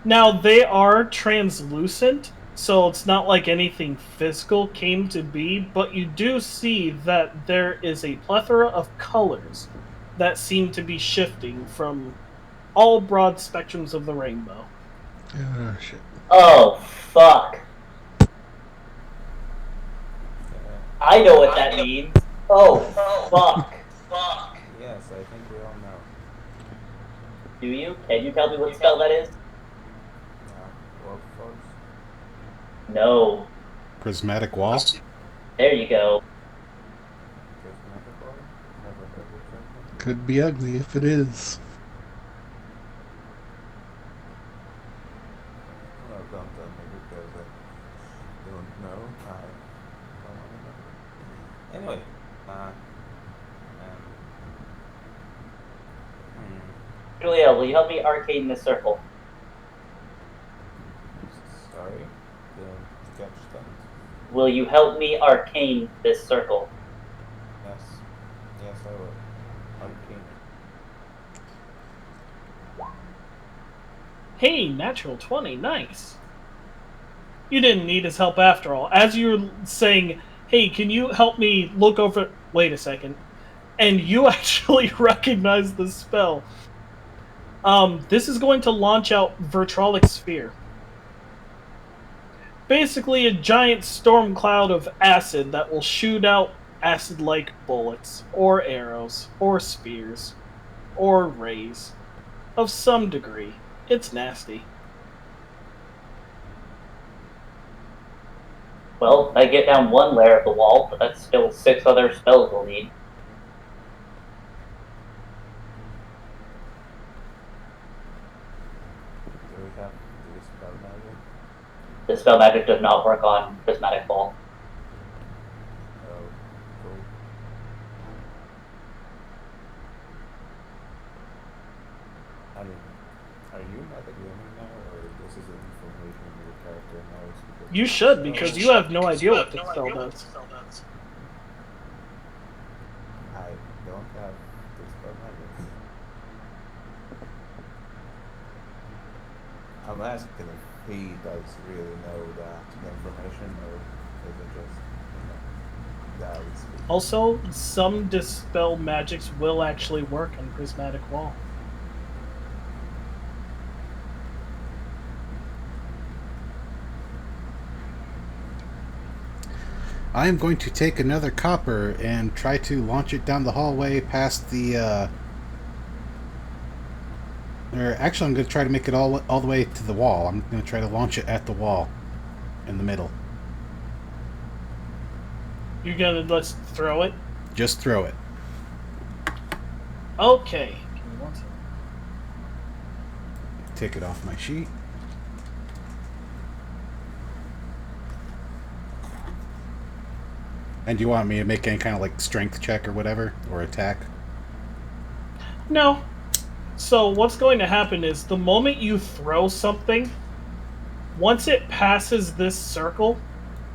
Now, they are translucent, so it's not like anything physical came to be, but you do see that there is a plethora of colors that seem to be shifting from all broad spectrums of the rainbow. Oh, shit. Oh, fuck. Uh, I know what that means. Oh, fuck. yes, I think we all know. Do you? Can you tell me what spell that is? Workforce. No. Prismatic wall? There you go. Prismatic Wall? Never heard of that. Could be ugly if it is. Well, don't tell me because I don't know. I don't want to know. Anyway, Julia, will you help me arcane this circle? sorry, didn't catch that. Will you help me arcane this circle? Yes, yes, I will. Arcane. Hey, natural 20, nice. You didn't need his help after all. As you're saying, hey, can you help me look over. Wait a second. And you actually recognize the spell. This is going to launch out Virtrolic Sphere. Basically, a giant storm cloud of acid that will shoot out acid-like bullets, or arrows, or spears, or rays. Of some degree. It's nasty. Well, I get down one layer of the wall, but that's still 6 other spells we'll need. Do we have the spell magic? The spell magic does not work on prismatic wall. Oh, cool. I mean, are you metagaming now, or this is information your character knows? Because You should, because you have no idea what this spell does. I don't have the spell magic. I'm asking if he does really know that information, or is it just, that we speak? Also, some dispel magics will actually work on prismatic wall. I am going to take another copper and try to launch it down the hallway past the, or actually I'm going to try to make it all the way to the wall. I'm going to try to launch it at the wall in the middle. You're gonna let's throw it? Just throw it. Okay. Give me one second. Take it off my sheet. And do you want me to make any kind of like strength check or whatever? Or attack? No. So what's going to happen is the moment you throw something, once it passes this circle,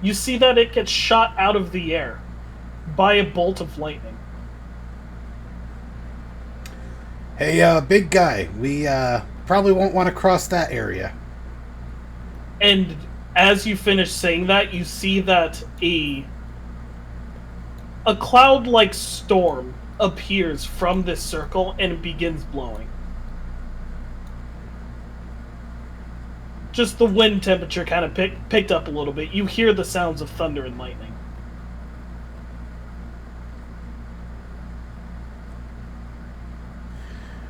you see that it gets shot out of the air by a bolt of lightning. Hey, big guy, we probably won't want to cross that area. And as you finish saying that, you see that a cloud-like storm appears from this circle and begins blowing. Just the wind temperature kind of picked up a little bit. You hear the sounds of thunder and lightning.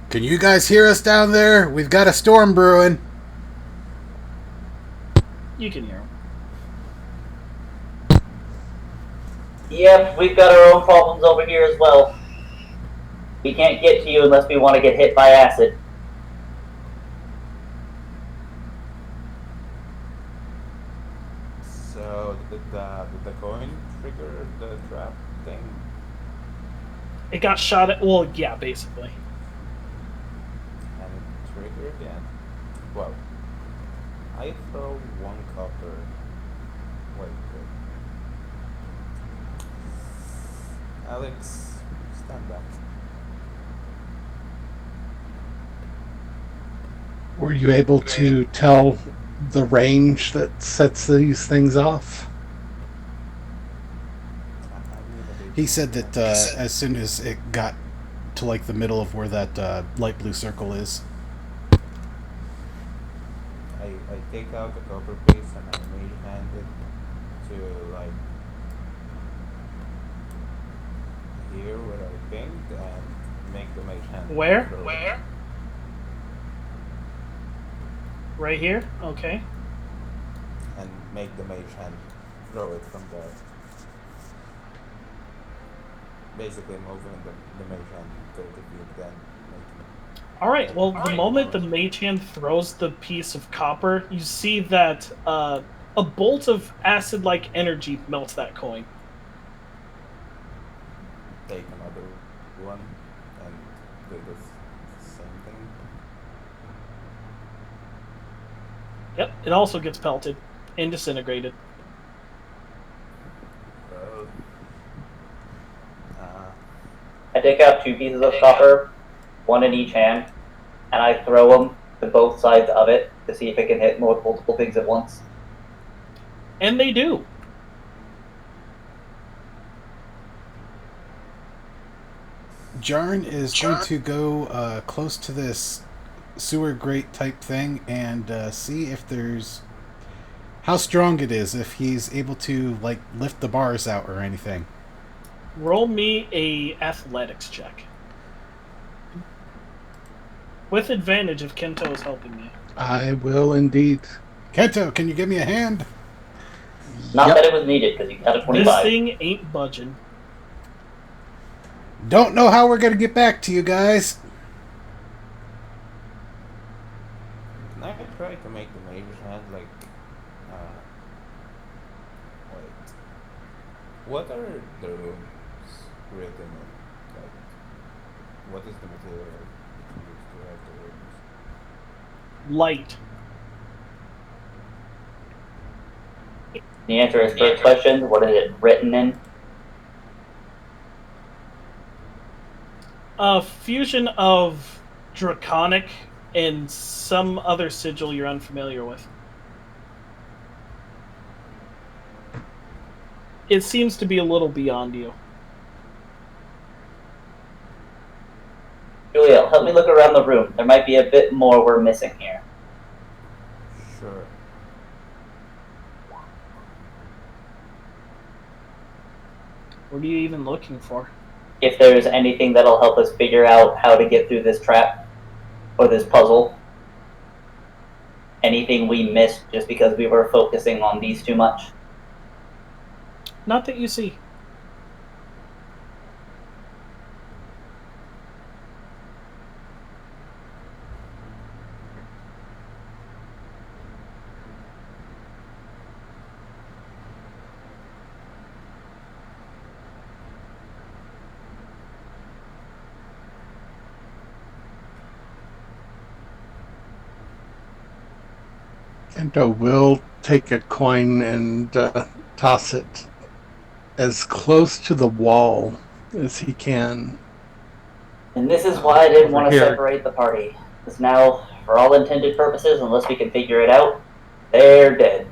Can you guys hear us down there? We've got a storm brewing. You can hear them. Yep, we've got our own problems over here as well. We can't get to you unless we want to get hit by acid. So, did the coin trigger the trap thing? It got shot at. Well, yeah, basically. And it triggered again? Well, I throw one copper. Wait, Alex, stand back. Were you able to tell the range that sets these things off? I need a bit He more said that time. as soon as it got to like the middle of where that light blue circle is. I take out the copper piece and I mage hand it to like here where I pinged and make the mage hand Where? throw it. Right here? Okay. And make the mage hand throw it from there. Basically moving the mage hand 30 feet, then making Alright, like well, the moment the forward. mage hand throws the piece of copper, you see that a bolt of acid-like energy melts that coin. Take another one and do the same thing. Yep, it also gets pelted and disintegrated. Well, I take out 2 pieces of copper, one in each hand, and I throw them to both sides of it to see if it can hit multiple things at once. And they do. Jarn is going to go close to this sewer grate type thing and see if there's how strong it is, if he's able to like lift the bars out or anything. Roll me a athletics check. With advantage if Kento is helping you. I will indeed. Kento, can you give me a hand? Not Yep. that it was needed, because you got a This 25. thing ain't budging. Don't know how we're gonna get back to you guys. can I try to make the mage hand like wait. What are the runes written in? Like what is the material used to write the runes? Light. The answer is first question, what is it written in? A fusion of draconic and some other sigil you're unfamiliar with. It seems to be a little beyond you. Julia, help me look around the room. There might be a bit more we're missing here. Sure. What are you even looking for? If there's anything that'll help us figure out how to get through this trap or this puzzle. Anything we missed just because we were focusing on these too much. Not that you see. Kento will take a coin and toss it as close to the wall as he can. And this is why I didn't Over want to here. separate the party. Because now, for all intended purposes, unless we can figure it out, they're dead.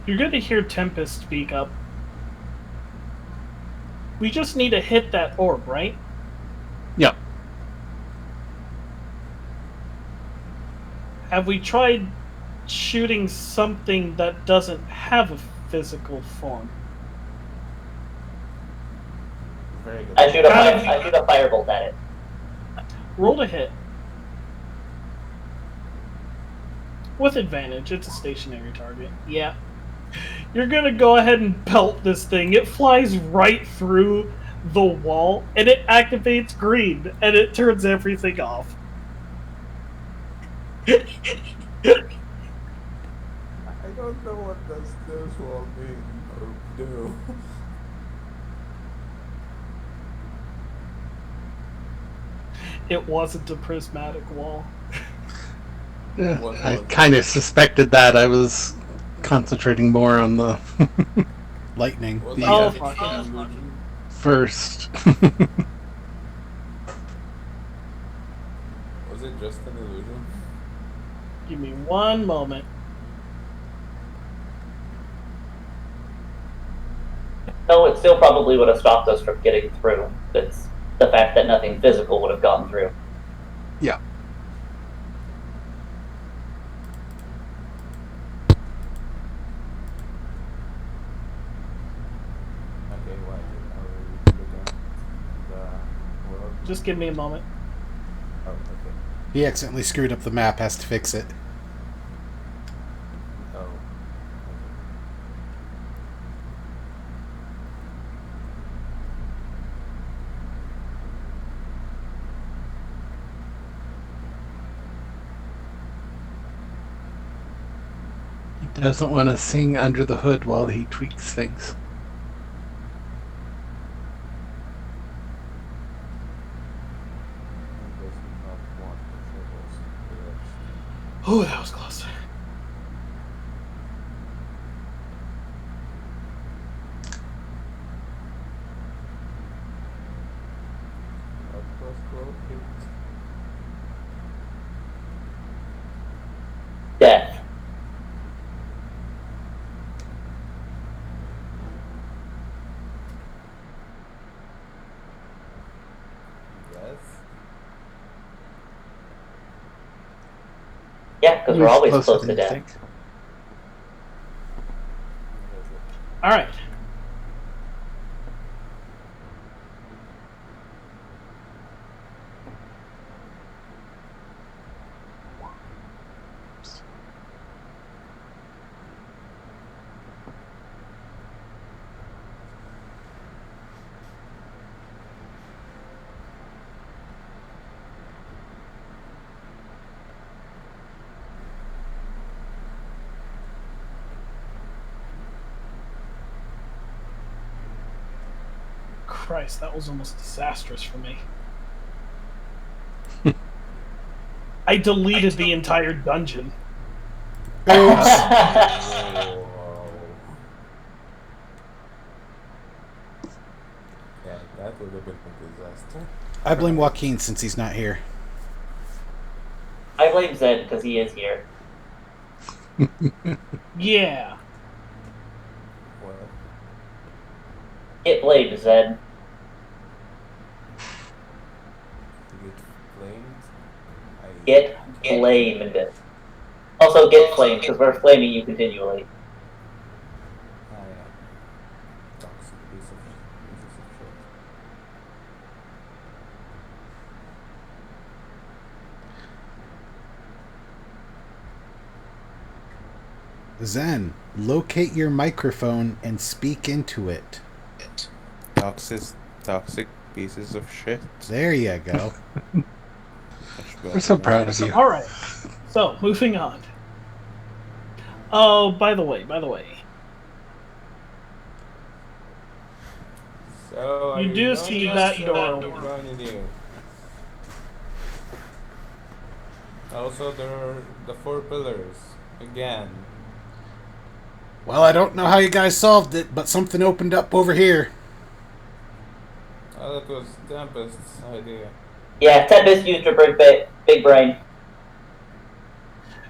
You're going to hear Tempest speak up. We just need to hit that orb, right? Yep. Have we tried shooting something that doesn't have a physical form? Very good. I shoot a firebolt at it. Roll to hit. With advantage, it's a stationary target. Yeah. You're gonna go ahead and pelt this thing. It flies right through the wall, and it activates green, and it turns everything off. I don't know what does this wall mean or do. It wasn't a prismatic wall. Yeah, What I was it? kind of suspected that. I was concentrating more on the Lightning. Was The, it Oh, just fuck. an illusion? first. Was it just an illusion? Give me one moment. No, it still probably would have stopped us from getting through. It's the fact that nothing physical would have gotten through. Yeah. Okay, why are we looking at the world? Just give me a moment. Oh, okay. He accidentally screwed up the map, has to fix it. Oh. Okay. He doesn't want to sing under the hood while he tweaks things. He does not want the troubles. Oh, that was close. What was close? Death. Yes. Yeah, because He we're was always closer close than to you death. think. What is it? All right. Christ, that was almost disastrous for me. I deleted the entire dungeon. Whoa. Yeah, that would have been a disaster. I blame Joaquin since he's not here. I blame Zed because he is here. Yeah. Well, Get blamed, Zed. you get flamed. Get blamed. Also, get flamed because we're flaming you continually. I am toxic pieces of shit. Zen, locate your microphone and speak into it. Toxic pieces of shit. There you go. We're so proud of you. All right. So, moving on. Oh, by the way. So You do see that door. Running you. Also, there are the 4 pillars again. Well, I don't know how you guys solved it, but something opened up over here. Oh, that was Tempest's idea. Yeah, Tempest used your big brain.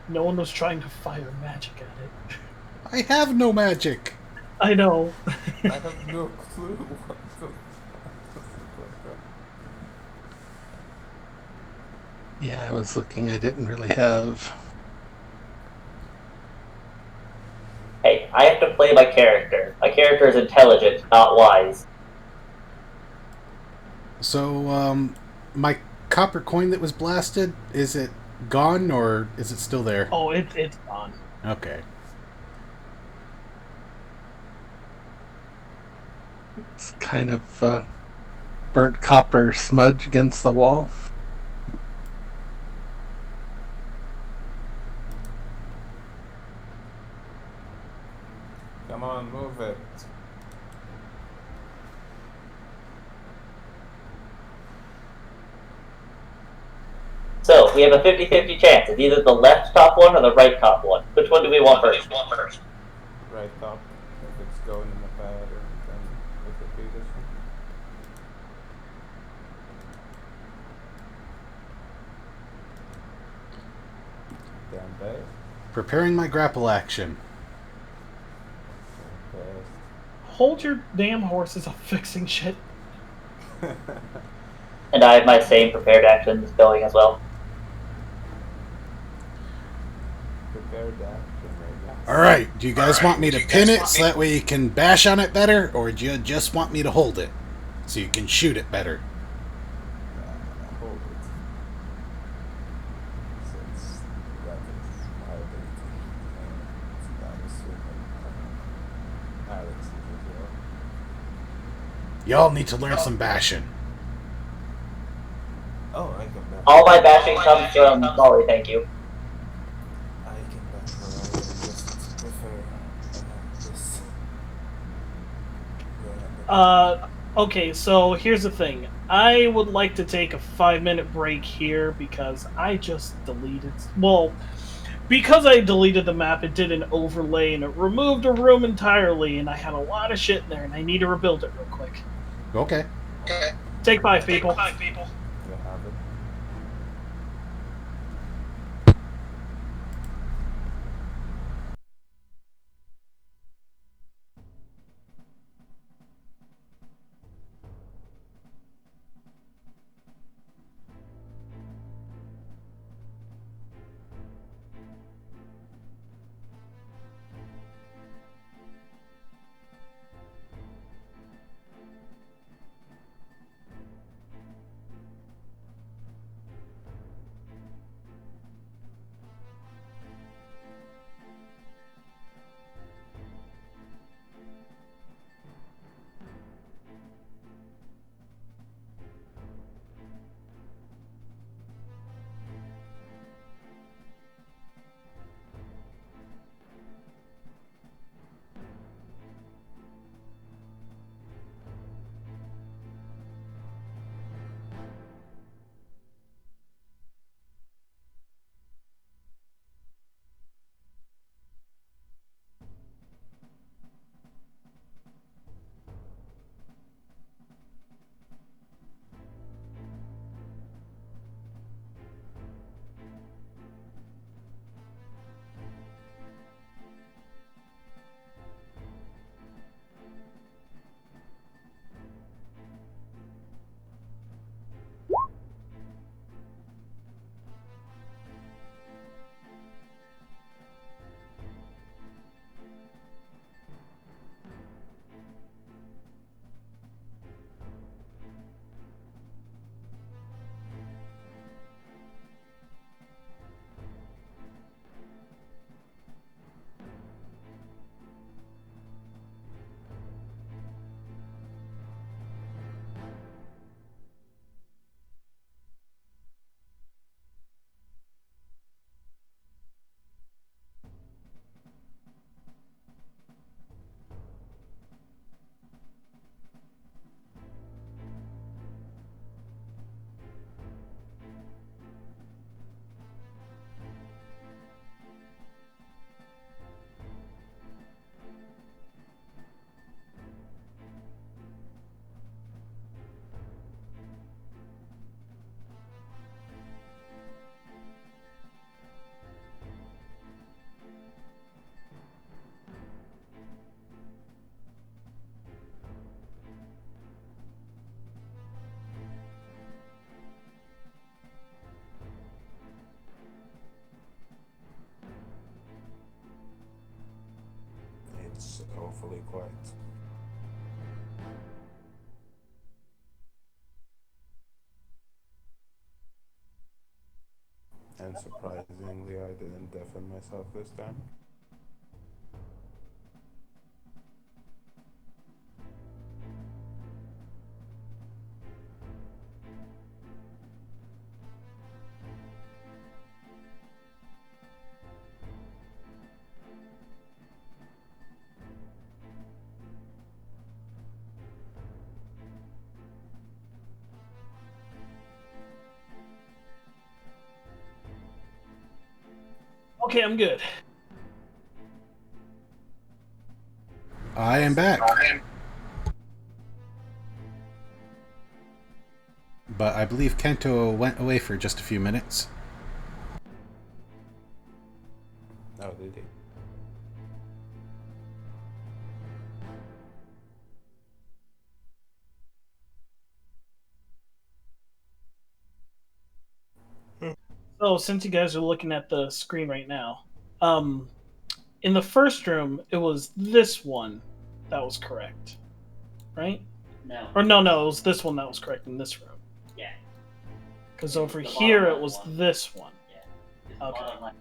No one was trying to fire magic at it. I have no magic. I know. I have no clue what the Yeah, I was looking. I didn't really have. Hey, I have to play my character. My character is intelligent, not wise. So, my copper coin that was blasted, is it gone or is it still there? Oh, it's gone. Okay. It's kind of burnt copper smudge against the wall. Come on, move it. So we have a 50-50 chance. It's either the left top one or the right top one. Which one do we want first? Right top. If it's going in the pattern, then it would be this one. Down base. Preparing my grapple action. Hold your damn horses up fixing shit. And I have my same prepared actions going as well. Prepare that. Alright, do you guys want me to pin it so that way you can bash on it better? Or do you just want me to hold it so you can shoot it better? Hold it. Since that is my ability. And I'm assuming Alex is as well. Y'all need to learn some bashing. Oh, I can back. All my bashing comes from Molly, thank you. I can back her. I just prefer this. Okay, so here's the thing. I would like to take a 5-minute break here because I just deleted. Well, because I deleted the map, it did an overlay and it removed a room entirely, and I had a lot of shit in there, and I need to rebuild it real quick. Okay. Take 5, people. You have it. It's awfully quiet. And surprisingly, I didn't deafen myself this time. Okay, I'm good. I am back. But I believe Kento went away for just a few minutes. Oh, did he? So, since you guys are looking at the screen right now, in the first room, it was this one that was correct, right? No. Or no, it was this one that was correct in this room. Yeah. Because It over was the here, bottom it was one. this one. Yeah. It's Okay. bottom left.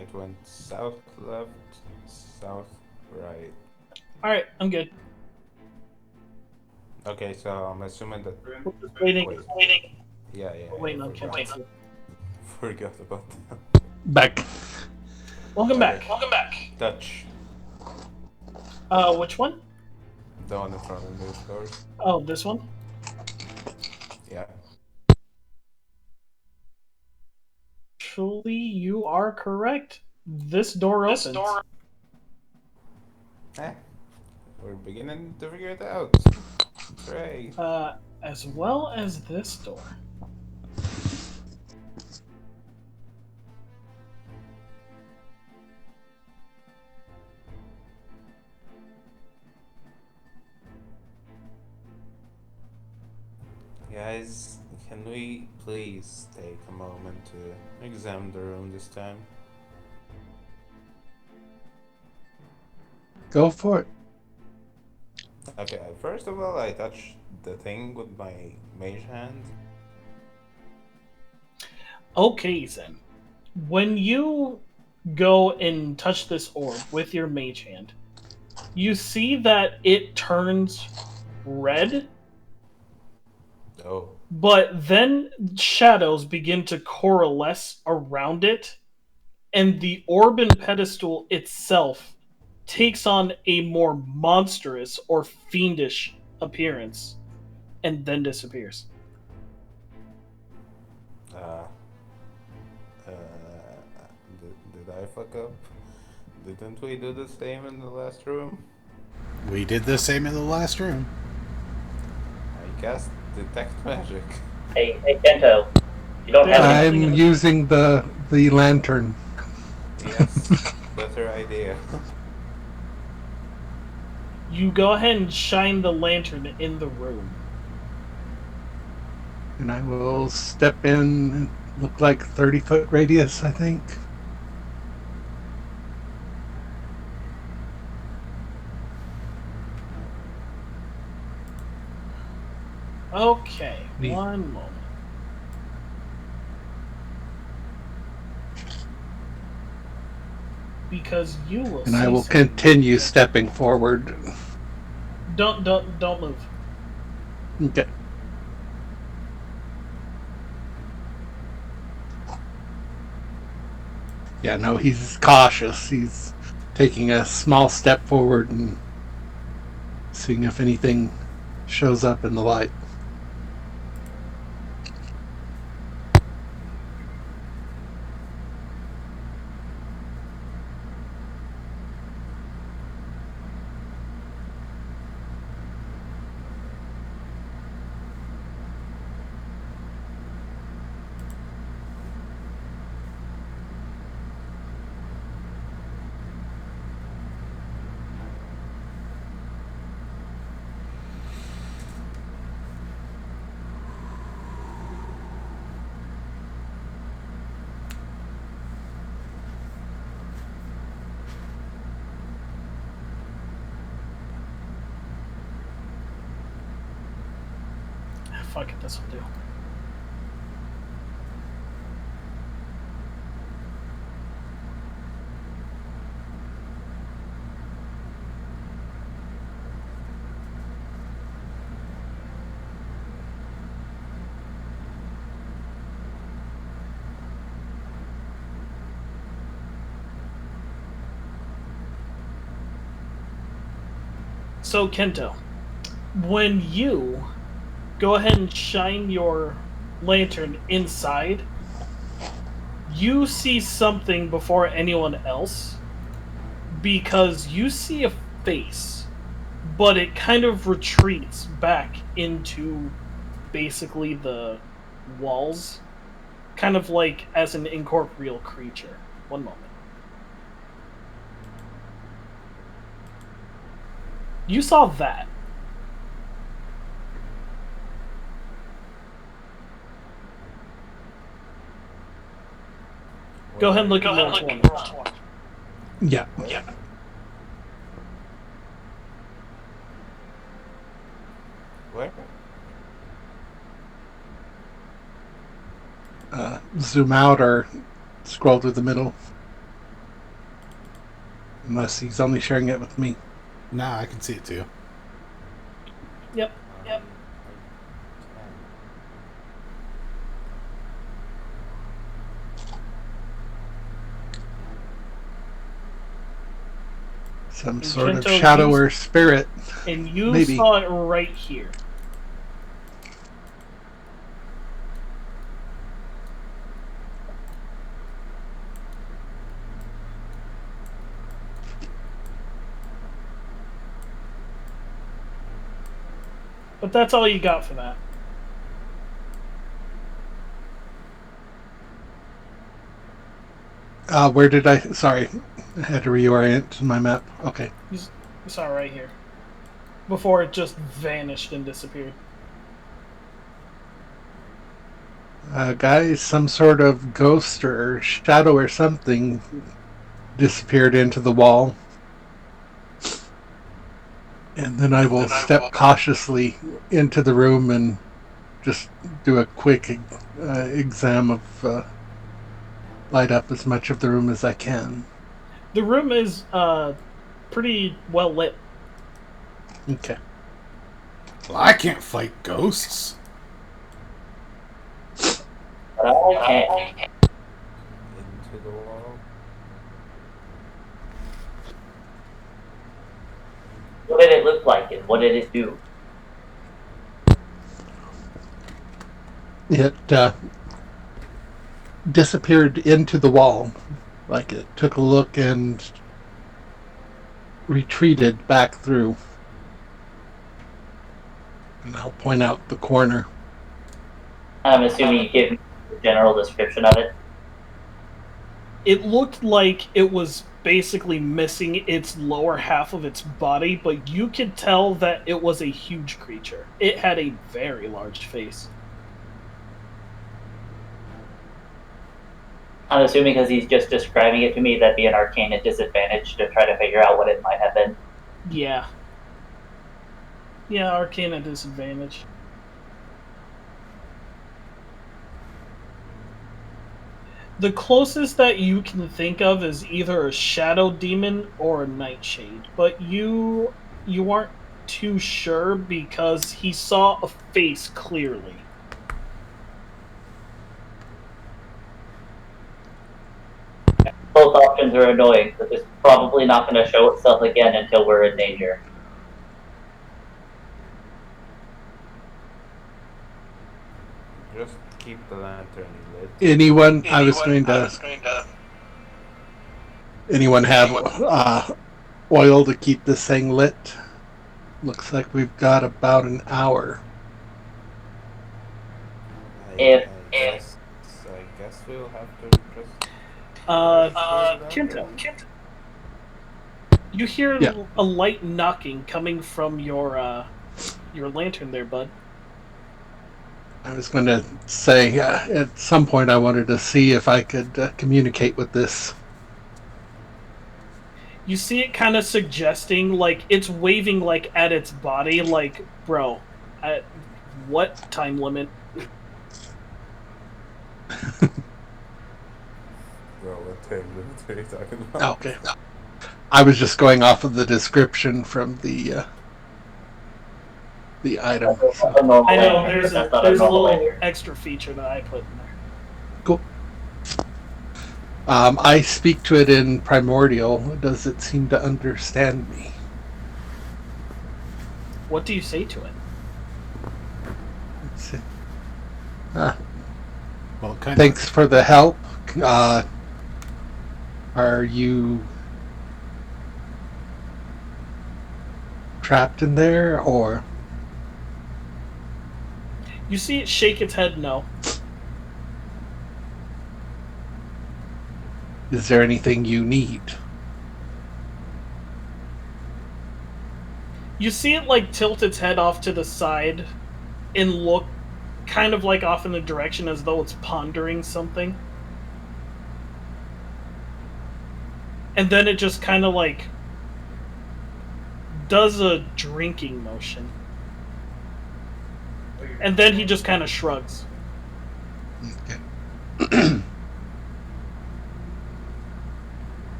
It went south, left, south, right. All right, I'm good. Okay, so I'm assuming that. We're just waiting. Wait. Yeah. We're waiting on forgot. Kento. Forgot about that. Back. Welcome Okay. back. Touch. Which one? The one in front of those doors. Oh, this one. Yeah. Actually, you are correct. This door opens. Eh. We're beginning to figure it out. Hooray. As well as this door. Guys, can we please take a moment to examine the room this time? Go for it. Okay, first of all, I touched the thing with my mage hand. Okay, then. When you go and touch this orb with your mage hand, you see that it turns red, Oh. but then shadows begin to coalesce around it, and the orb and pedestal itself takes on a more monstrous or fiendish appearance and then disappears. Uh, uh, did I fuck up? Didn't we do the same in the last room? We did the same in the last room. I cast detect magic. Hey, Kento. You don't have any. I'm using the lantern. Yes, better idea. You go ahead and shine the lantern in the room. And I will step in, look like 30-foot radius, I think. Okay, Neat. one moment. Because you will And see I will something. continue stepping forward. Don't move. Okay. Yeah, no, he's cautious. He's taking a small step forward and seeing if anything shows up in the light. Fuck it, this will do. So, Kento, When you go ahead and shine your lantern inside, you see something before anyone else because you see a face, but it kind of retreats back into basically the walls, kind of like as an incorporeal creature. One moment. You saw that. Go ahead and look at your corner. Yeah. Where? Zoom out or scroll to the middle. Unless he's only sharing it with me. Nah, I can see it too. Yep. I can. Some sort of Gento, shadow you- or spirit. And you Maybe. saw it right here. But that's all you got for that. Where did I... Sorry. I had to reorient my map. Okay. You saw it right here. Before it just vanished and disappeared. Guys, some sort of ghost or shadow or something disappeared into the wall. And then I will step cautiously into the room and just do a quick exam of light up as much of the room as I can. The room is pretty well lit. Okay. Well, I can't fight ghosts. But I can't. Into the wall. What did it look like and what did it do? It disappeared into the wall. Like it took a look and retreated back through. And I'll point out the corner. I'm assuming you give me the general description of it. It looked like it was basically missing its lower half of its body, but you could tell that it was a huge creature. It had a very large face. I'm assuming because he's just describing it to me, that'd be an arcana disadvantage to try to figure out what it might have been. Yeah. Yeah, Arcana disadvantage. The closest that you can think of is either a shadow demon or a nightshade, but you aren't too sure because he saw a face clearly. Both options are annoying, but it's probably not going to show itself again until we're in danger. Just keep the lantern lit. Anyone have oil to keep this thing lit? Looks like we've got about an hour. If- I guess we'll have to just. Kinto. You hear Yeah. a light knocking coming from your lantern there, bud. I was going to say, at some point I wanted to see if I could communicate with this. You see it kind of suggesting, like, it's waving, like, at its body, like, bro, at what time limit? Bro, what time limit are you talking about? Okay. I was just going off of the description from the item. So. I know, there's That's a not a normal little lantern. extra feature that I put in there. Cool. I speak to it in primordial. Does it seem to understand me? What do you say to it? Let's see. Well, kind Thanks for the help. Are you trapped in there, or You see it shake its head no. is there anything you need? You see it like tilt its head off to the side and look kind of like off in the direction as though it's pondering something. And then it just kind of like does a drinking motion. And then he just kind of shrugs. Okay.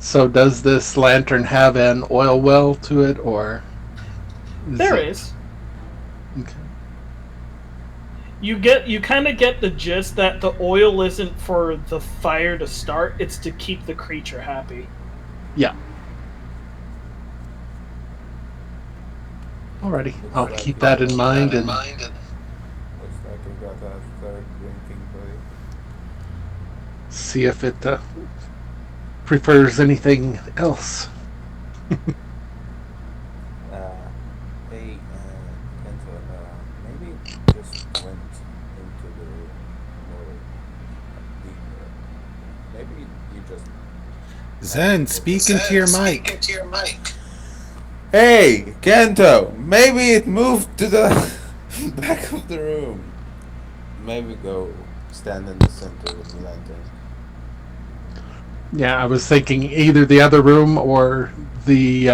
So does this lantern have an oil well to it, or There is. Okay. You kind of get the gist that the oil isn't for the fire to start, it's to keep the creature happy. Yeah. Alrighty, Looks I'll like keep you that in got- mind and Looks like you got a third drinking buddy. see if it prefers anything else. Hey, Kento, maybe just went into the room more deeper. Maybe you just. Zen, speak into your mic. Hey, Kento, maybe it moved to the back of the room. Maybe go stand in the center with the lantern. Yeah, I was thinking either the other room or the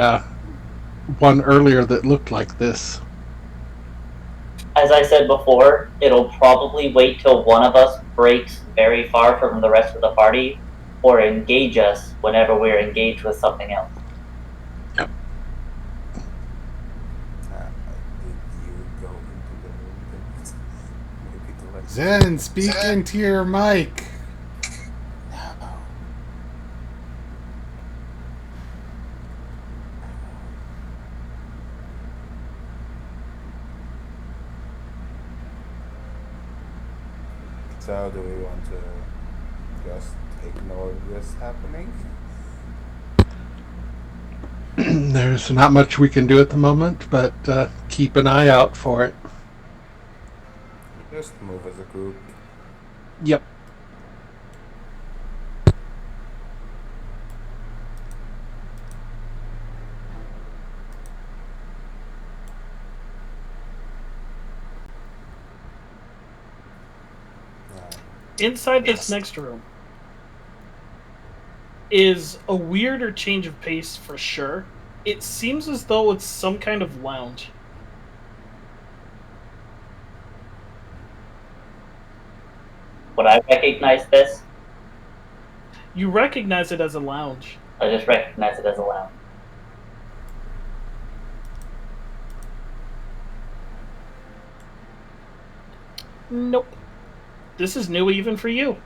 one earlier that looked like this. As I said before, it'll probably wait till one of us breaks very far from the rest of the party, or engage us whenever we're engaged with something else. Did you go into the room? Maybe to let Zen, speak into your mic. No. So, do we want to just ignore this happening? There's not much we can do at the moment, but keep an eye out for it. Just move as a group. Yep. Inside this next room is a weirder change of pace for sure. It seems as though it's some kind of lounge. Would I recognize this? You recognize it as a lounge. I just recognize it as a lounge. Nope. This is new even for you.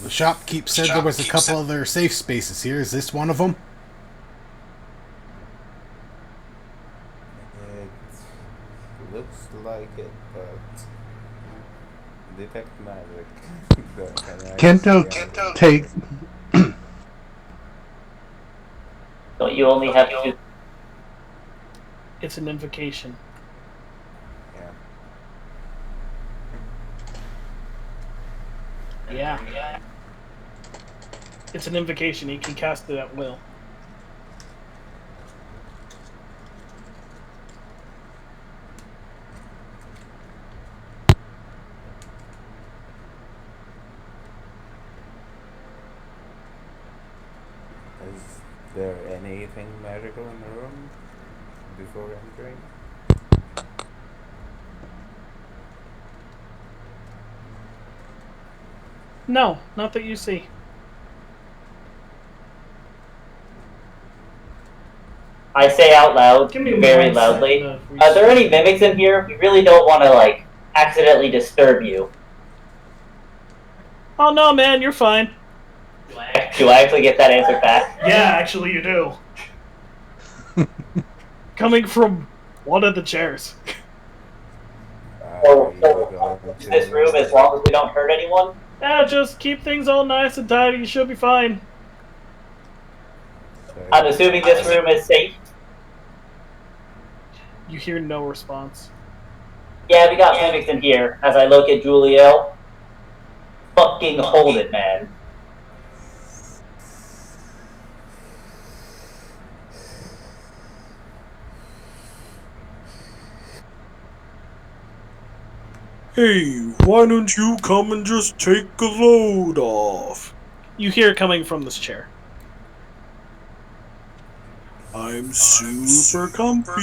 The shopkeep said there was a couple other safe spaces here. Is this one of them? It looks like it, but detect magic. Kento, take. Don't you only have to? It's an invocation. Yeah. Yeah. It's an invocation. You can cast it at will. Is there anything magical in the room before entering? No, not that you see. I say out loud, Give me very 1 loudly. second Are there any mimics in here? We really don't want to accidentally disturb you. Oh no, man, you're fine. Do I actually get that answer back? Yeah, actually, you do. Coming from one of the chairs. So, this room, as long as we don't hurt anyone? Yeah, just keep things all nice and tidy. You should be fine. I'm assuming this room is safe. You hear no response. Yeah, we got mimics in here. As I look at Juliel, fucking hold it, man. Hey, why don't you come and just take a load off? You hear it coming from this chair. I'm super comfy.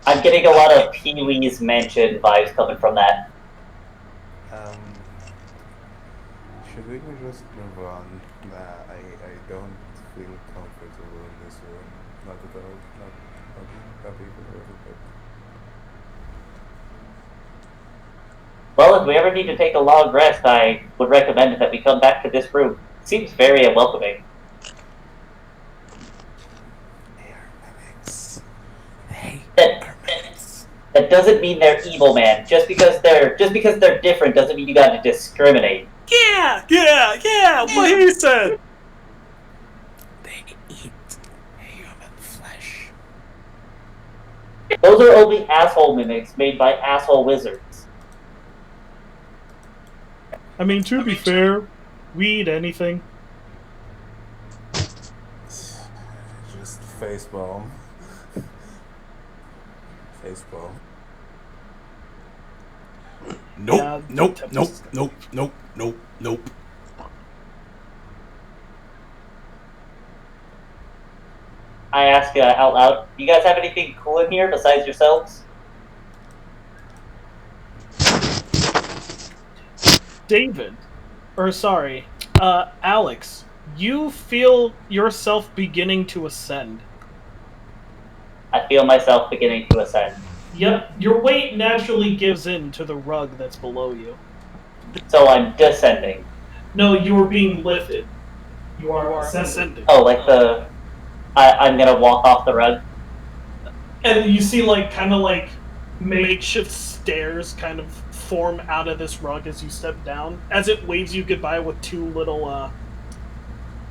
I'm getting a lot of Pee-wee's Mansion vibes coming from that. Should we just move on? I don't feel comfortable in this room. Not at all. Not even a little bit. Well, if we ever need to take a long rest, I would recommend that we come back to this room. It seems very unwelcoming. They are mimics. They That, that doesn't mean they're evil, man. Just because they're different doesn't mean you gotta discriminate. Yeah, what he said. They eat human flesh. Those are only asshole mimics made by asshole wizards. I mean, to be fair, we eat anything. Just facepalm. Facepalm. Yeah, Nope. I ask out loud, do you guys have anything cool in here besides yourselves? David, or sorry, Alex, you feel yourself beginning to ascend. I feel myself beginning to ascend. Yep, your weight naturally gives in to the rug that's below you. So I'm descending. No, you are being lifted. You are ascending. Oh, like I'm gonna walk off the rug. And you see, kind of makeshift stairs kind of form out of this rug as you step down. As it waves you goodbye with two little,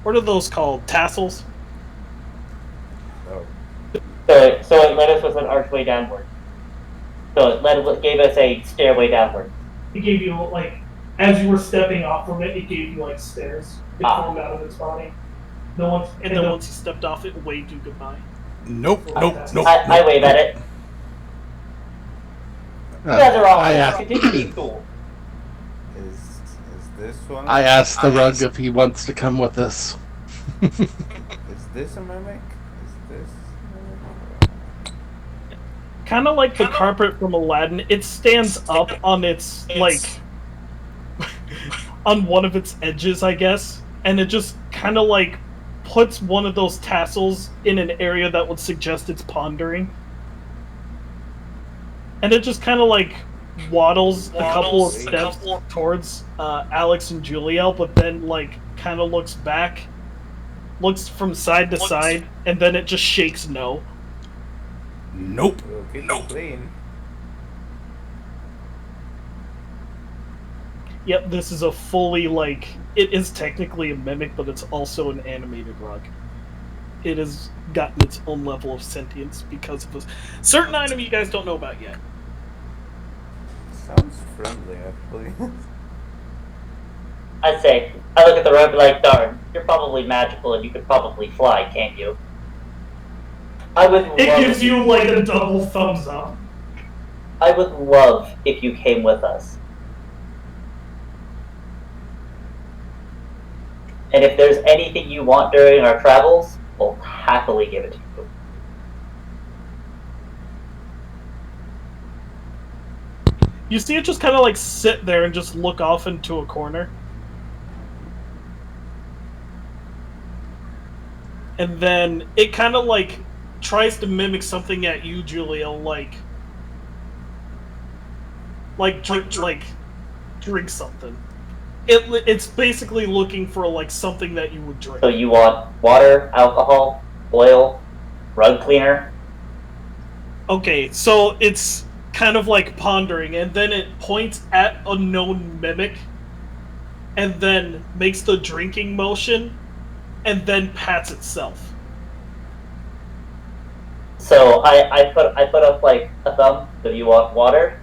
what are those called? Tassels? Oh. So it led us with an archway downward. So it gave us a stairway downward. It gave you, as you were stepping off from it, it gave you, stairs. It formed out of its body. Once you stepped off, it waved you goodbye. Nope. I wave at it. You guys are all continue to be cool. Is this one? I asked the rug if he wants to come with us. Is this a mimic? Is this Kind of like the carpet from Aladdin, it stands up on its, on one of its edges, I guess, and it just kind of, puts one of those tassels in an area that would suggest it's pondering. And it just kind of, waddles a couple of steps towards Alex and Juliel, but then, kind of looks back, looks from side to side, and then it just shakes no. Nope. We'll keep it clean. Yep, this is a fully, it is technically a mimic, but it's also an animated rug. It has gotten its own level of sentience because of a certain item you guys don't know about yet. Sounds friendly, actually. I'd say, I look at the rug like, darn, you're probably magical and you could probably fly, can't you? I would love It gives you, a double thumbs up. I would love if you came with us. And if there's anything you want during our travels, we'll happily give it to you. You see it just kind of, sit there and just look off into a corner. And then it kind of, tries to mimic something at you, Juliel, drink something. It's basically looking for like something that you would drink. So you want water, alcohol, oil, rug cleaner? Okay, so it's kind of like pondering, and then it points at a known mimic, and then makes the drinking motion, and then pats itself. So I put up like a thumb. So you want water?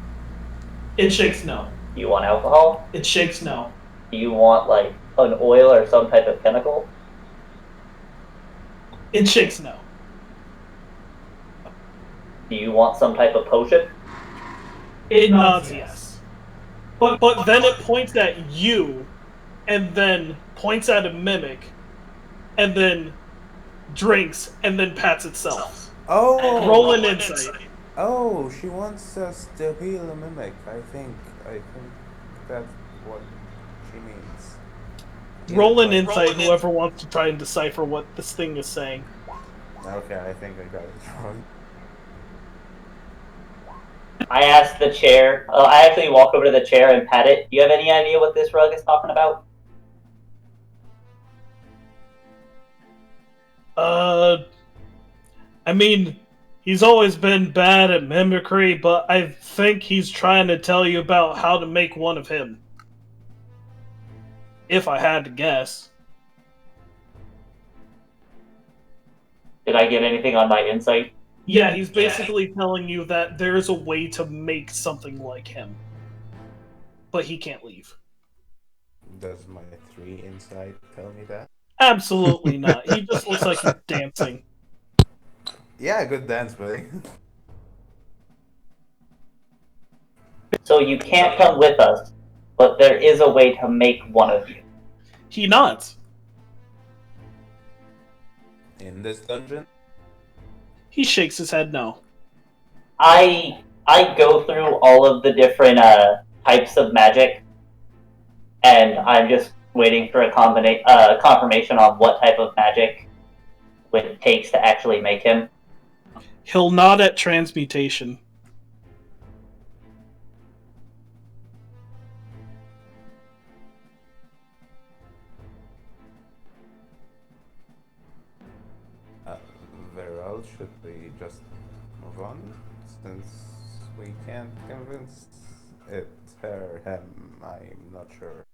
It shakes no. You want alcohol? It shakes no. Do you want like an oil or some type of chemical? It shakes no. Do you want some type of potion? It nods yes. But then it points at you, and then points at a mimic, and then drinks, and then pats itself. Oh, Roll an insight. Oh, she wants us to heal a mimic. I think that's what she means. Roll an insight, whoever wants to try and decipher what this thing is saying. Okay, I think I got it wrong. I asked the chair. I actually walk over to the chair and pat it. Do you have any idea what this rug is talking about? I mean, he's always been bad at mimicry, but I think he's trying to tell you about how to make one of him. If I had to guess. Did I get anything on my insight? Yeah, he's basically telling you that there's a way to make something like him. But he can't leave. Does my 3 insight tell me that? Absolutely not. He just looks like he's dancing. Yeah, good dance, buddy. So you can't come with us, but there is a way to make one of you. He nods. In this dungeon? He shakes his head no. I go through all of the different types of magic, and I'm just waiting for a confirmation on what type of magic it takes to actually make him. He'll nod at transmutation. Very well, should we just move on? Since we can't convince it, her, him, I'm not sure.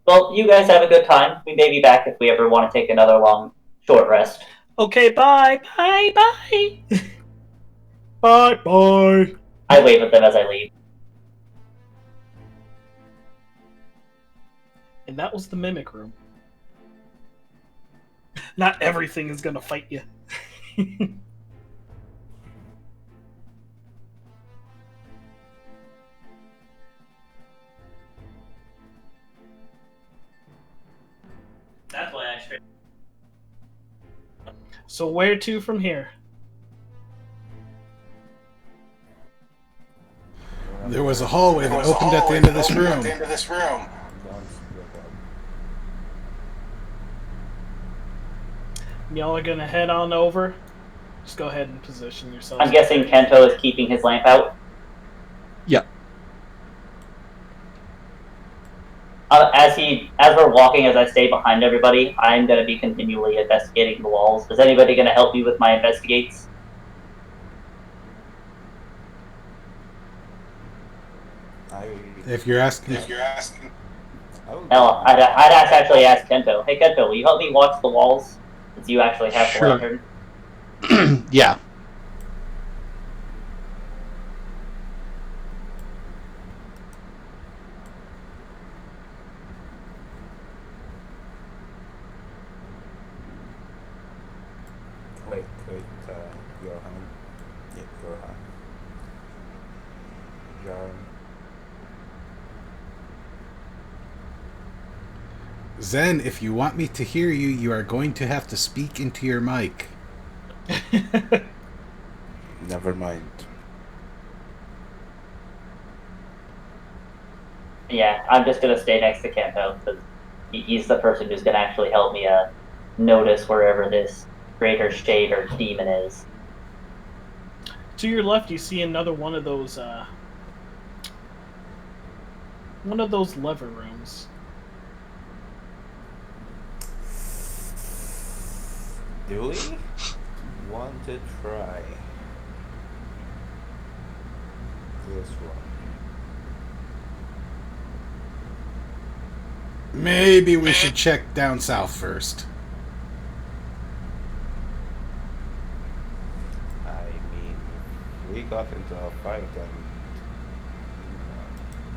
Well, you guys have a good time. We may be back if we ever want to take another long, short rest. Okay, bye. Bye, bye. Bye, bye. I wave at them as I leave. And that was the mimic room. Not everything is gonna fight you. That's why I straight. So where to from here? There was a hallway that opened at the end of this room. Don't look up. Y'all are gonna head on over. Just go ahead and position yourselves. I'm guessing Kento is keeping his lamp out. Yep. As we're walking, as I stay behind everybody, I'm going to be continually investigating the walls. Is anybody going to help me with my investigates? If you're asking, No, I'd actually ask Kento. Hey, Kento, will you help me watch the walls? Since you actually have the Sure. lantern. Yeah. Wait, Johan. Yeah, Johan. Jarn. Zen, if you want me to hear you, you are going to have to speak into your mic. Never mind. Yeah, I'm just going to stay next to Kento, because he's the person who's going to actually help me notice wherever this greater shade or demon is. To your left, you see another one of those one of those lever rooms. Do we want to try this one? Maybe we should check down south first. I mean, if we got into a fight and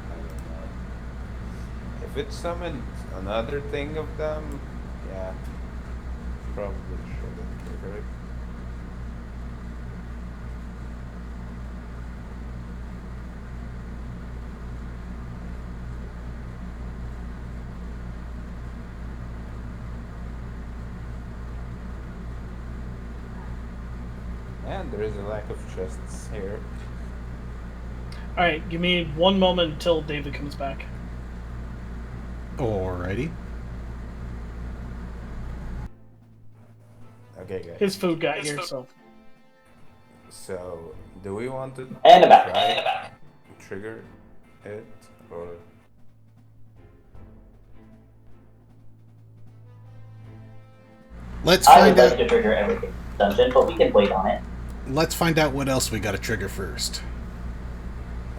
I don't know. If it summoned another thing of them, yeah, probably shouldn't trigger it. And there is a lack of chests here. Alright, give me one moment until David comes back. Alrighty. Okay, guys. His food got here, so. So, do we want to And about. try trigger it, or Let's I find would like out. to trigger everything in the dungeon, but we can wait on it. Let's find out what else we got to trigger first.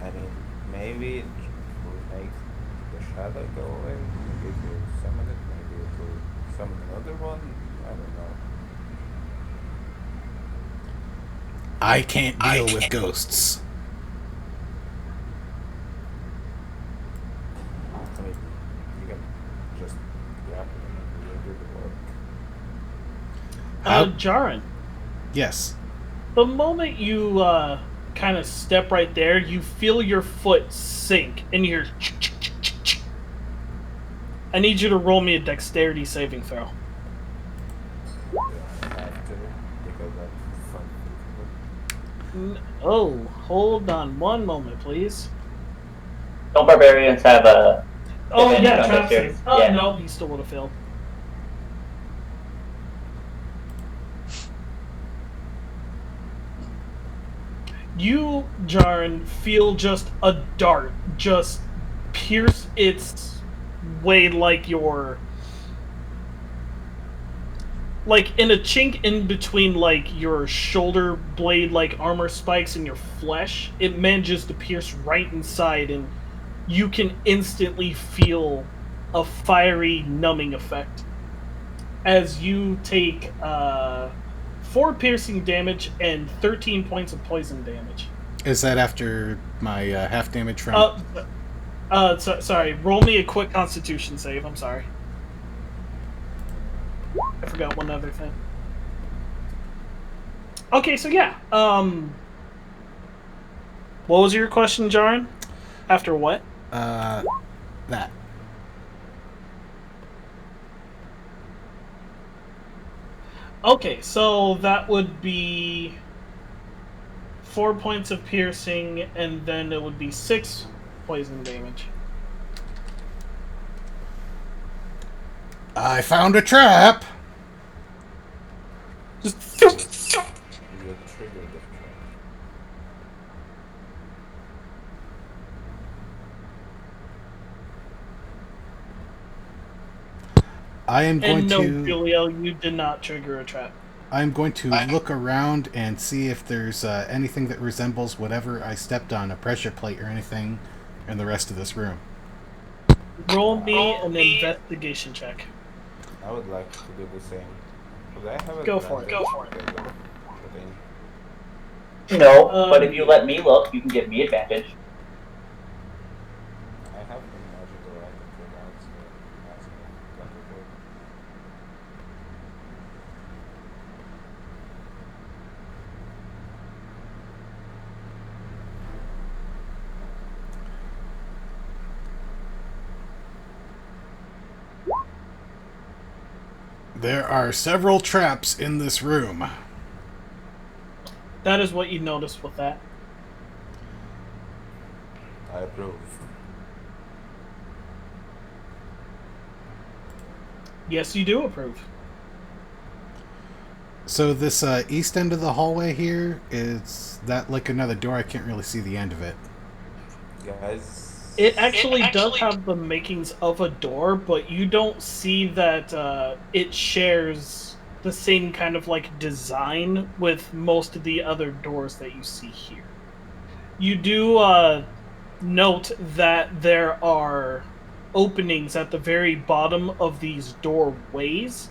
I mean, maybe it will make the shadow go away. Maybe it will summon it. Maybe it will summon another one. I don't know. I can't deal with ghosts. I mean, you can just grab them and we'll do the work. How? Jaren, Yes. the moment you kind of step right there, you feel your foot sink and you're. I need you to roll me a dexterity saving throw. Yeah, I have to because I'm fun. Oh, hold on one moment, please. Don't barbarians have a... Oh, advantage yeah, on trap dexterity? save. Oh, Yeah. no, he still would have failed. You, Jaren, feel just a dart just pierce its way like your... Like, in a chink in between, like, your shoulder blade, like, armor spikes and your flesh, it manages to pierce right inside, and you can instantly feel a fiery, numbing effect. As you take 4 piercing damage and 13 points of poison damage. Is that after my half damage from... Sorry, roll me a quick constitution save, I'm sorry. I forgot one other thing. Okay, so yeah. What was your question, Jaren? After what? that. Okay, so that would be 4 points of piercing, and then it would be 6 poison damage. I found a trap! You triggered the trap. I am going And no, to... Juliel, you did not trigger a trap. I'm going to look around and see if there's anything that resembles whatever I stepped on, a pressure plate or anything, in the rest of this room. Roll me an investigation check. I would like to do the same. But I have Go for it. No, but if you let me look, you can give me advantage. I have a magical item for that, so that's wonderful. There are several traps in this room. That is what you noticed with that. I approve. Yes, you do approve. So this east end of the hallway here, is that like another door? I can't really see the end of it. Guys, It actually does have the makings of a door, but you don't see that it shares the same kind of like design with most of the other doors that you see here. You do note that there are openings at the very bottom of these doorways,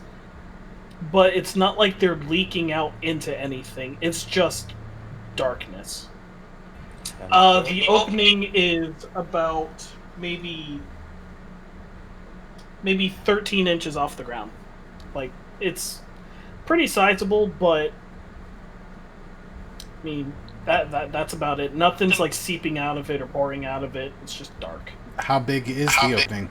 but it's not like they're leaking out into anything. It's just darkness. The opening is about maybe 13 inches off the ground. Like, it's pretty sizable, but I mean that's about it. Nothing's like seeping out of it or pouring out of it. It's just dark. How big is the opening?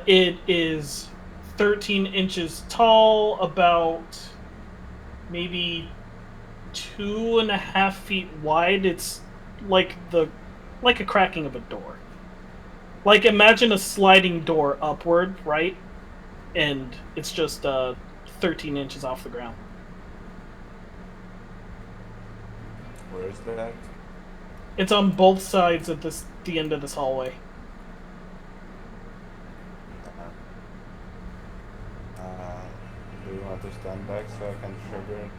It is 13 inches tall, about maybe 2.5 feet wide. It's like a cracking of a door. Like, imagine a sliding door upward, right? And it's just 13 inches off the ground. Where is that? It's on both sides of the end of this hallway. Do you want to stand back so I can trigger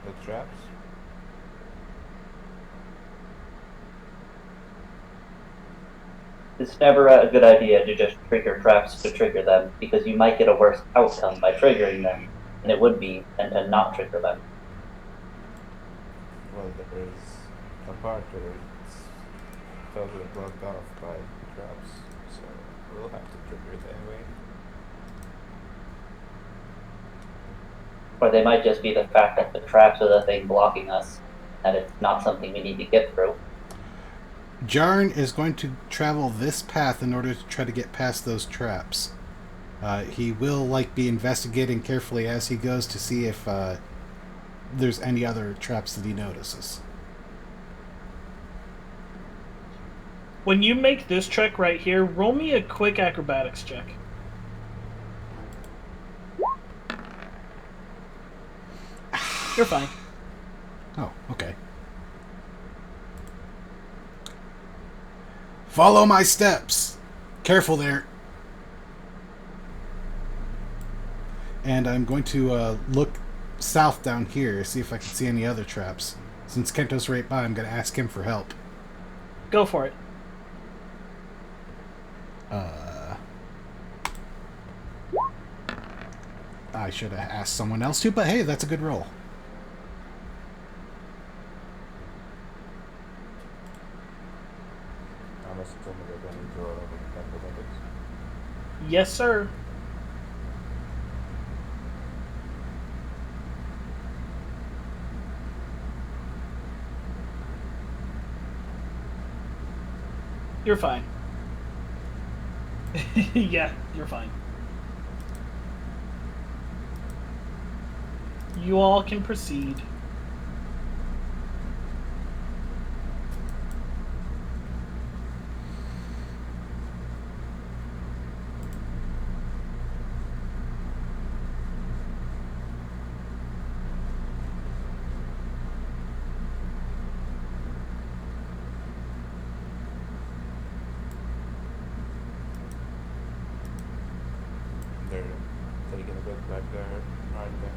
the traps? It's never a good idea to just trigger traps to trigger them, because you might get a worse outcome by triggering them than it would be and to not trigger them. Well, there is a part where it's totally blocked off by traps, so we'll have to trigger it anyway. Or they might just be the fact that the traps are the thing blocking us, and it's not something we need to get through. Jarn is going to travel this path in order to try to get past those traps. He will be investigating carefully as he goes to see if there's any other traps that he notices. When you make this trek right here, roll me a quick acrobatics check. You're fine. Oh, okay. Follow my steps. Careful there. And I'm going to look south down here, see if I can see any other traps. Since Kento's right by, I'm going to ask him for help. Go for it. I should have asked someone else to, but hey, that's a good roll. I'm assuming they're going to draw acrobatics. Yes, sir. You're fine. Yeah, you're fine. You all can proceed. They're taking a bit back there, aren't they?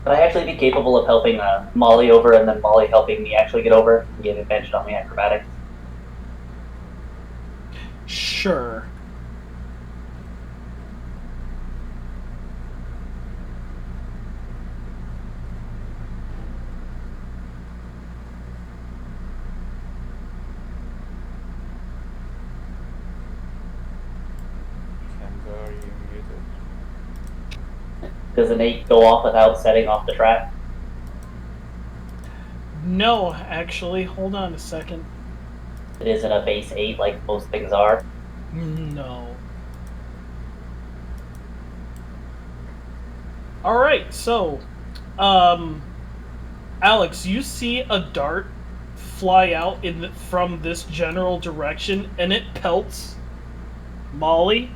Would I actually be capable of helping Molly over and then Molly helping me actually get over and get advantage on the acrobatics? Sure. Kenzo, are you muted? Does an 8 go off without setting off the trap? No, actually, hold on a second. It isn't a base 8 like most things are. No. Alright, so, Alex, you see a dart fly out from this general direction, and it pelts Molly,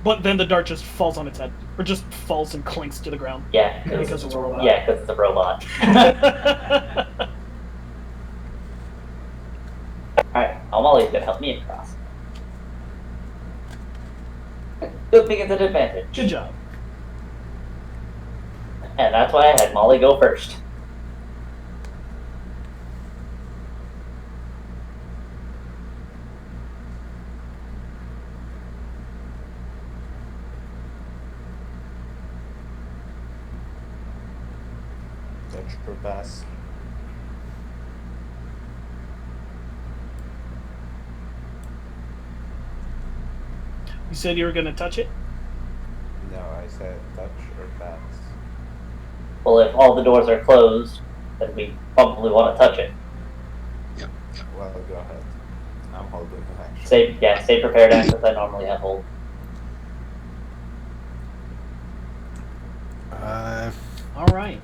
but then the dart just falls on its head. Or just falls and clinks to the ground. Yeah, Because it's a robot. Yeah, because it's a robot. Alright, Molly's gonna help me across. Good thing it's an advantage. Good job. And that's why I had Molly go first. Touch or pass. You said you were going to touch it? No, I said touch or pass. Well, if all the doors are closed, then we probably want to touch it. Well, go ahead. I'm holding the action. Stay prepared because I normally have hold. All right.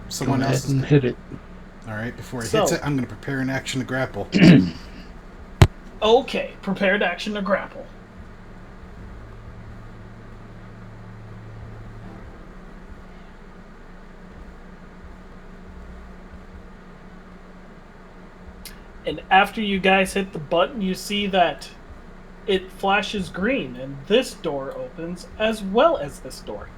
Someone Go else ahead is and hit it. All right, before it So- hits it, I'm going to prepare an action to grapple. Okay, prepared action to grapple. And after you guys hit the button, you see that it flashes green, and this door opens as well as this door.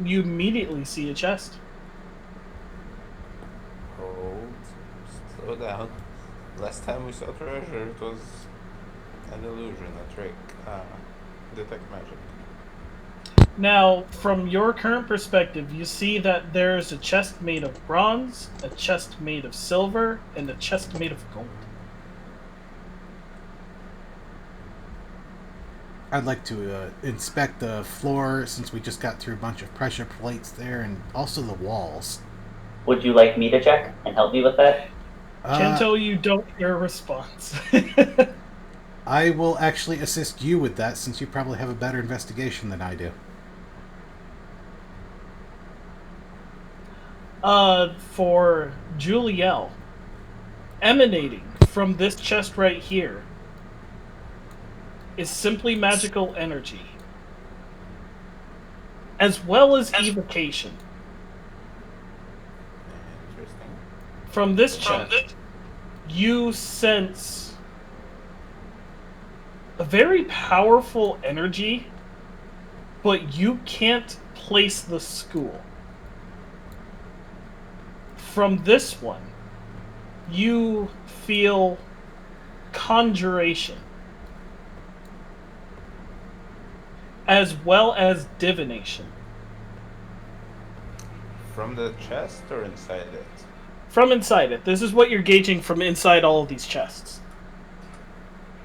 You immediately see a chest. Hold. Slow down. Last time we saw treasure, it was an illusion, a trick. Detect magic. Now, from your current perspective, you see that there's a chest made of bronze, a chest made of silver, and a chest made of gold. I'd like to inspect the floor since we just got through a bunch of pressure plates there, and also the walls. Would you like me to check and help me with that? Kento, you don't hear a response. I will actually assist you with that since you probably have a better investigation than I do. For Juliel, emanating from this chest right here is simply magical energy, as well as evocation. Interesting. From this chest, you sense a very powerful energy, but you can't place the school. From this one, you feel conjuration, as well as divination. From the chest or inside it? From inside it. This is what you're gauging from inside all of these chests.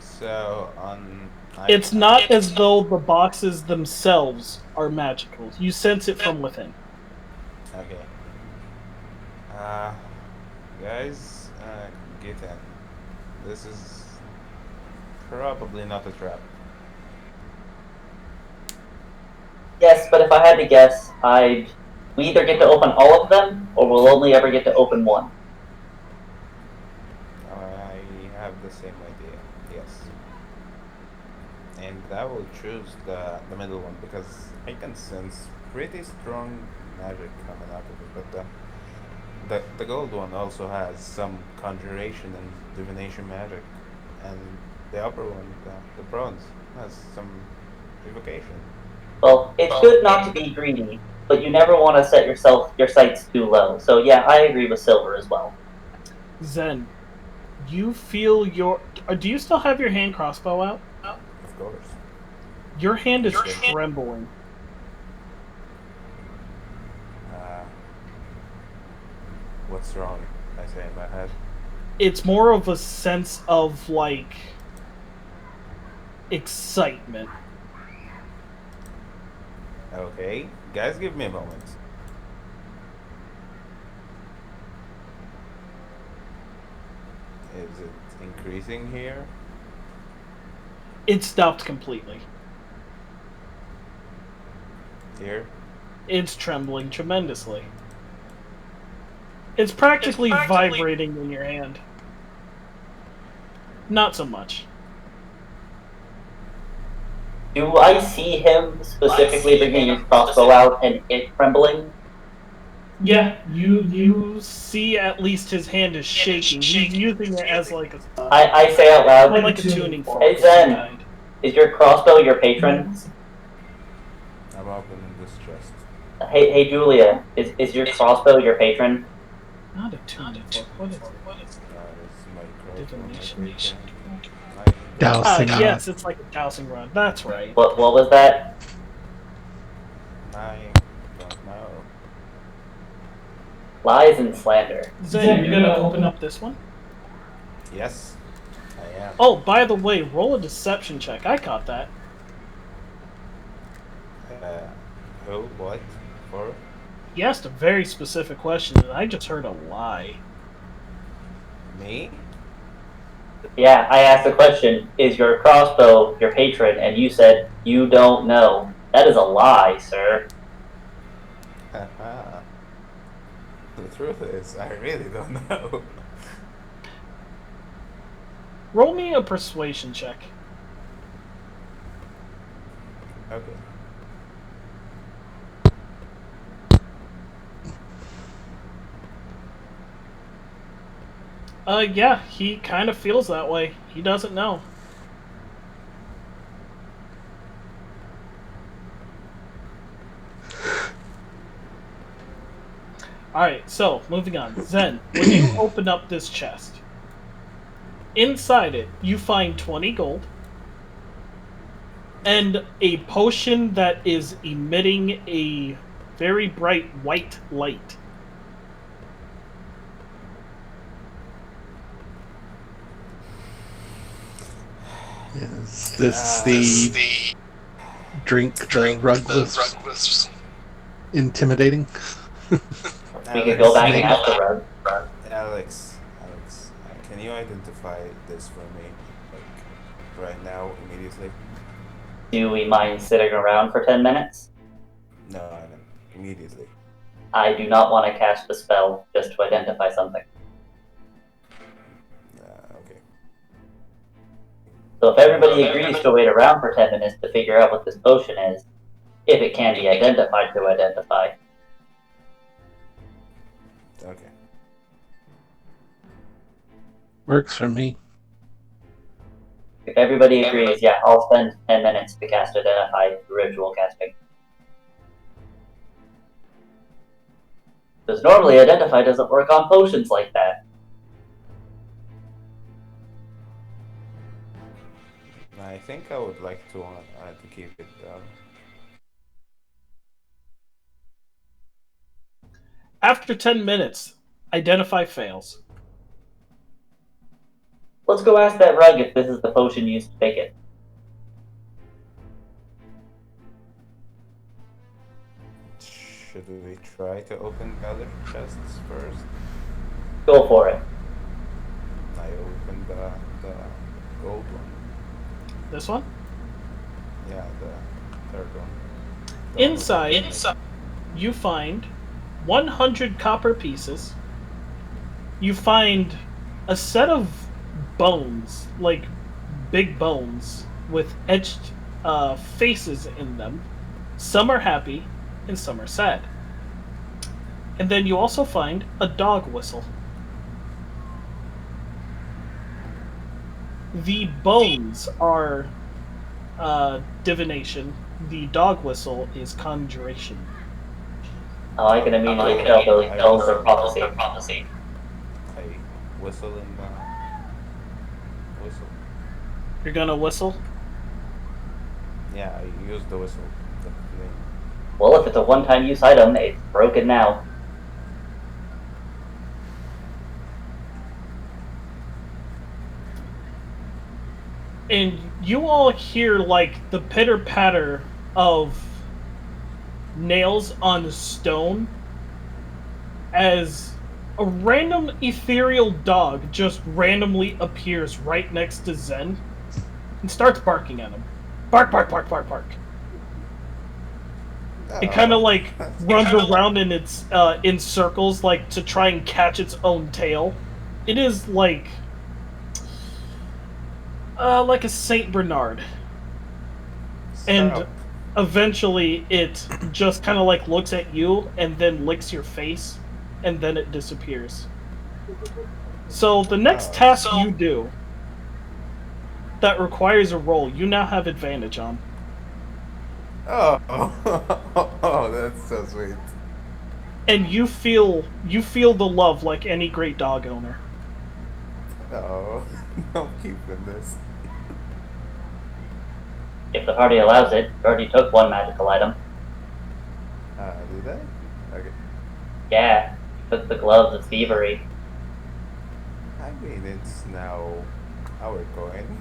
So, on... It's not as though the boxes themselves are magical. You sense it from within. Okay. Guys, get in. This is probably not a trap. Yes, but if I had to guess, we either get to open all of them, or we'll only ever get to open one. I have the same idea, yes. And I will choose the middle one because I can sense pretty strong magic coming out of it, but the gold one also has some conjuration and divination magic, and the upper one, the bronze, has some evocation. Well, it's good not to be greedy, but you never want to set your sights too low. So yeah, I agree with silver as well. Zen, you feel your... do you still have your hand crossbow out? Of course. Your hand is trembling. What's wrong? I say in my head. It's more of a sense of, like, excitement. Okay, guys, give me a moment. Is it increasing here? It stopped completely. Here? It's trembling tremendously. It's practically vibrating in your hand. Not so much. Do I see him specifically bringing his crossbow out and it trembling? Yeah, you see at least his hand is shaking. He's using it as like a I say out loud, like a tuning fork. Hey Zen, is your crossbow your patron? I'm opening this chest. Hey Julia, is your crossbow your patron? Not a tuning fork. What is it? That is my crossbow, my Divination. patron. Dousing rod. Yes, it's like a dowsing rod. That's right. What was that? I don't know. Lies and slander. Zen, you're gonna open up this one? Yes, I am. Oh, by the way, roll a deception check. I caught that. Who? What? For? He asked a very specific question, and I just heard a lie. Me? Yeah, I asked the question, is your crossbow your patron? And you said, you don't know. That is a lie, sir. Haha. The truth is, I really don't know. Roll me a persuasion check. Okay. Yeah, he kind of feels that way. He doesn't know. Alright, so, moving on. Zen, when you open up this chest, inside it, you find 20 gold, and a potion that is emitting a very bright white light. Is this the drink the rug was intimidating? We could go back and ask the rug. Alex, can you identify this for me, like, right now, immediately? Do we mind sitting around for 10 minutes? No, I don't. Immediately. I do not want to cast a spell just to identify something. Okay. So if everybody agrees to wait around for 10 minutes to figure out what this potion is, if it can be identified to identify. Okay. Works for me. If everybody agrees, yeah, I'll spend 10 minutes to cast Identify through ritual casting. Because normally Identify doesn't work on potions like that. I think I would like to keep it down. After 10 minutes, Identify fails. Let's go ask that rug if this is the potion used to make it. Should we try to open the other chests first? Go for it. I opened the gold one. This one? Yeah, the third one. Inside, you find 100 copper pieces. You find a set of bones, like big bones, with etched faces in them. Some are happy, and some are sad. And then you also find a dog whistle. The bones are divination. The dog whistle is conjuration. Oh, I can immediately tell those bones are prophecy. I whistle in the whistle. You're gonna whistle? Yeah, I use the whistle. Well, if it's a one-time use item, it's broken now. And you all hear like the pitter-patter of nails on stone as a random ethereal dog just randomly appears right next to Zen and starts barking at him. Bark, bark, bark, bark, bark. It kind of Oh, like runs around in its in circles, like to try and catch its own tail. It is like a Saint Bernard, and stop. eventually it just kind of like looks at you and then licks your face, and then it disappears. So the next Oh, task you do that requires a roll, you now have advantage on. oh, oh, that's so sweet. And you feel the love like any great dog owner. Oh, I'm keeping this. If the party allows it, you already took one magical item. Did I? Okay. Yeah, you took the gloves of thievery. I mean, it's now our coin.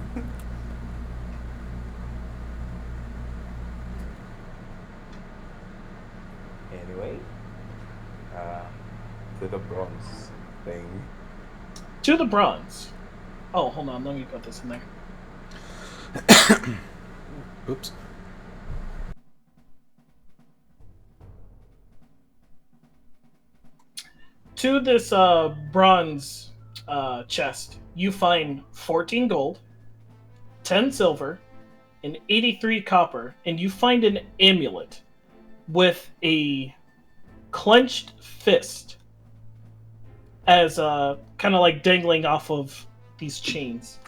Anyway, uh, to the bronze thing. To the bronze. Oh, hold on, let me put this in there. Oops. To this bronze chest, you find 14 gold, 10 silver, and 83 copper, and you find an amulet with a clenched fist as kind of like dangling off of these chains.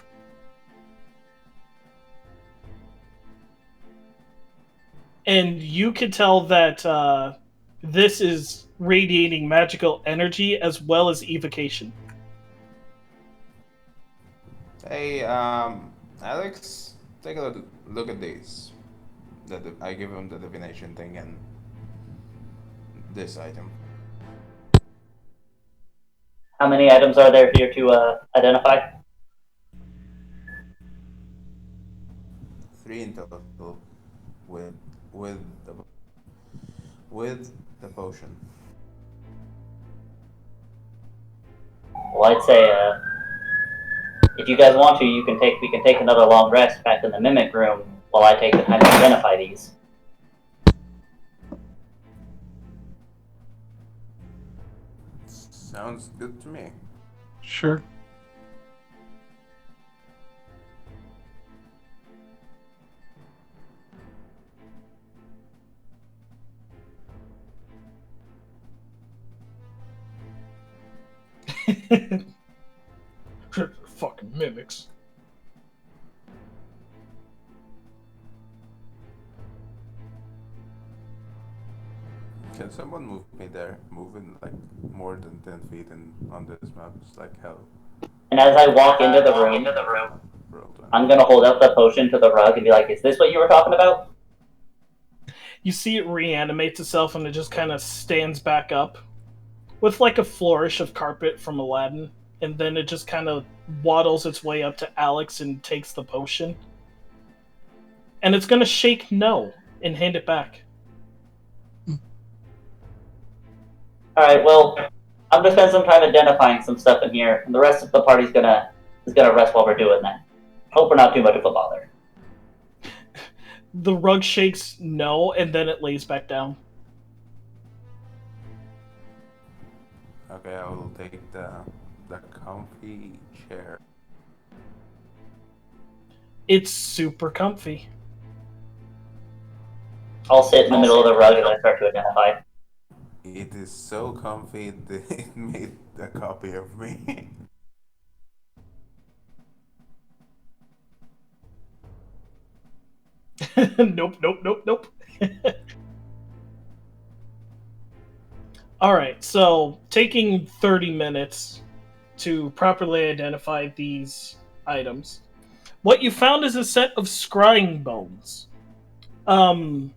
And you can tell that this is radiating magical energy as well as evocation. Hey, Alex, take a look at these. I give him the divination thing and this item. How many items are there here to identify? 3 in total with with the with the potion. Well, I'd say if you guys want to, we can take another long rest back in the mimic room while I take the time to identify these. Sounds good to me. Sure. Fucking mimics. Can someone move me there? Moving like more than 10 feet on this map is like hell. And as I walk into the room, I'm gonna hold up the potion to the rug and be like, "Is this what you were talking about?" You see it reanimates itself and it just kind of stands back up with like a flourish of carpet from Aladdin, and then it just kind of waddles its way up to Alex and takes the potion. And it's gonna shake no and hand it back. All right. Well, I'm gonna spend some time identifying some stuff in here, and the rest of the party's gonna rest while we're doing that. Hope we're not too much of a bother. The rug shakes no, and then it lays back down. Okay, I will take the comfy chair. It's super comfy. I'll sit in the middle of the rug as I start to identify. It is so comfy that it made a copy of me. Nope, nope, nope, nope. Alright, so taking 30 minutes to properly identify these items. What you found is a set of scrying bones. I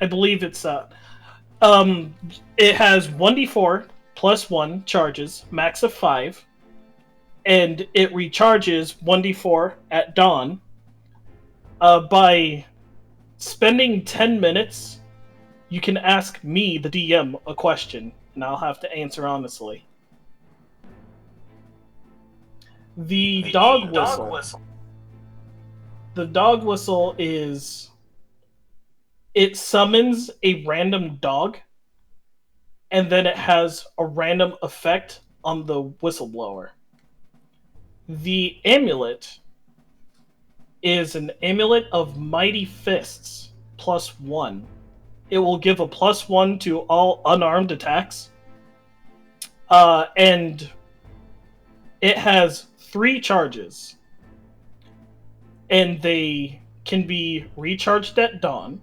believe it's it has 1d4 plus 1 charges, max of 5, and it recharges 1d4 at dawn. By spending 10 minutes, you can ask me, the DM, a question, and I'll have to answer honestly. The dog whistle. The dog whistle is it summons a random dog, and then it has a random effect on the whistleblower. The amulet is an amulet of mighty fists +1. It will give a +1 to all unarmed attacks. And it has 3 charges. And they can be recharged at dawn.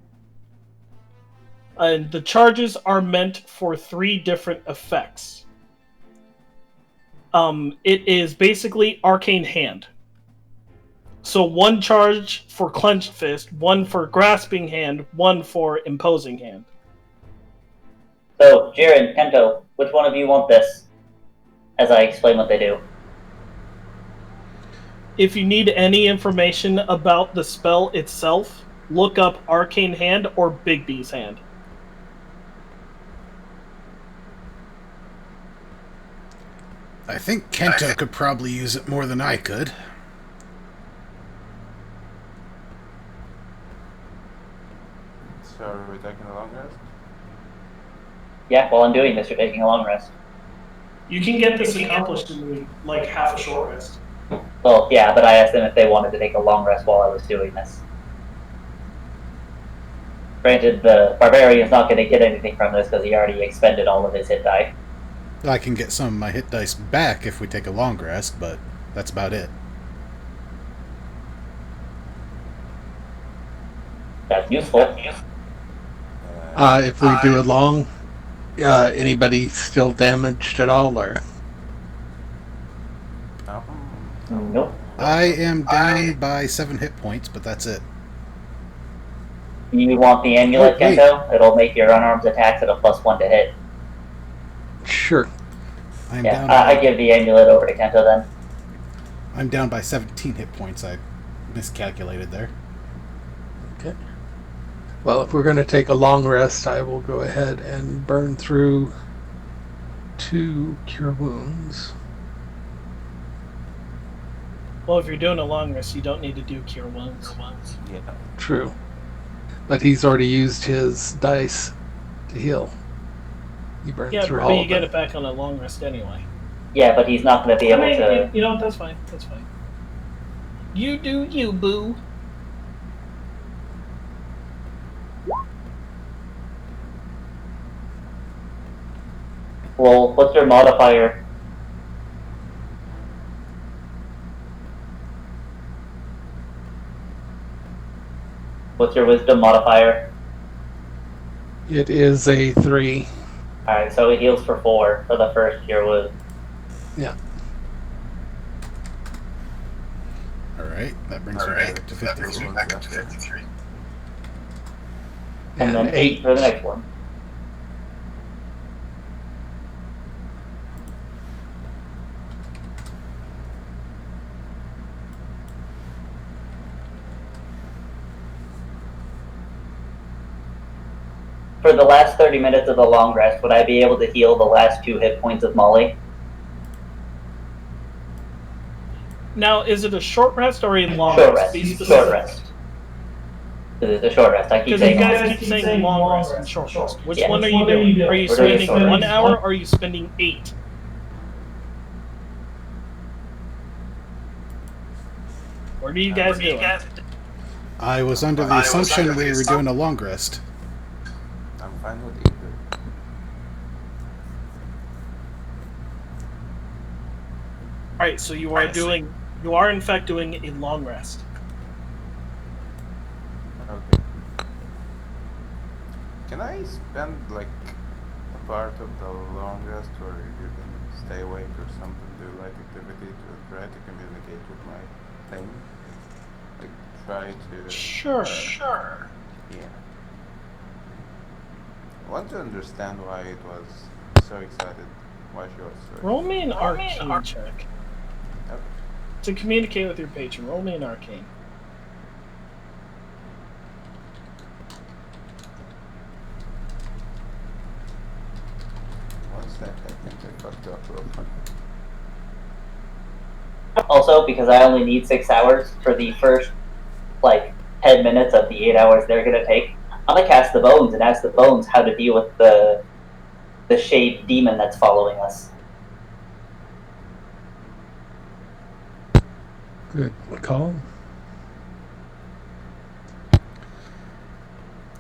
And the charges are meant for 3 different effects. It is basically Arcane Hand. So 1 charge for Clenched Fist, 1 for Grasping Hand, 1 for Imposing Hand. So, Jiren, Kento, which one of you want this? As I explain what they do. If you need any information about the spell itself, look up Arcane Hand or Bigby's Hand. I think Kento could probably use it more than I could. So are we taking a long rest? Yeah, while I'm doing this, you're taking a long rest. You can get this accomplished in like half a short rest. Well, yeah, but I asked them if they wanted to take a long rest while I was doing this. Granted, the Barbarian's not going to get anything from this because he already expended all of his hit die. I can get some of my hit dice back if we take a long rest, but that's about it. That's useful. If we do a long, anybody still damaged at all, or? Nope. I am down by 7 hit points, but that's it. You want the amulet, Oh, wait. Kento? It'll make your unarmed attacks at a +1 to hit. Sure. I'm Yeah, down. I give the amulet over to Kento then. I'm down by 17 hit points. I miscalculated there. Okay. Well, if we're going to take a long rest, I will go ahead and burn through 2 cure wounds. Well, if you're doing a long rest, you don't need to do Cure Wounds. Yeah. True. But he's already used his dice to heal. He burned Yeah, through but all you of get them. it back on a long rest anyway. Yeah, but he's not going to be able to... You know what? That's fine. That's fine. You do you, boo. Well, what's your modifier? What's your wisdom modifier? It is a 3. Alright, so it heals for 4 for the first cure wound. Yeah. Alright, that brings me back to 53. And then 8 for the next one. For the last 30 minutes of the long rest, would I be able to heal the last 2 hit points of Molly? Now, is it a short rest or a long Short rest? rest. Be Short specific. rest. It's a short rest. I keep Because you saying long guys rest. keep saying long rest and short rest. Which Yeah. one are you doing? Are you We're doing spending short 1 rest. hour or are you spending 8? What are you guys doing? I was under the assumption we were doing a long rest. I'm fine with either. Alright, so you are in fact doing a long rest. Okay. Can I spend like a part of the long rest or you can stay awake or something, do light activity to try to communicate with my thing? Like try to... Sure. Yeah. I want to understand why it was so excited. Why she was so Roll me an arcane check. Okay. To communicate with your patron, roll me an arcane. One sec, I think I fucked up real quick. Also, because I only need 6 hours for the first, 10 minutes of the 8 hours they're gonna take, I'm gonna cast the bones and ask the bones how to deal with the shade demon that's following us. Good call.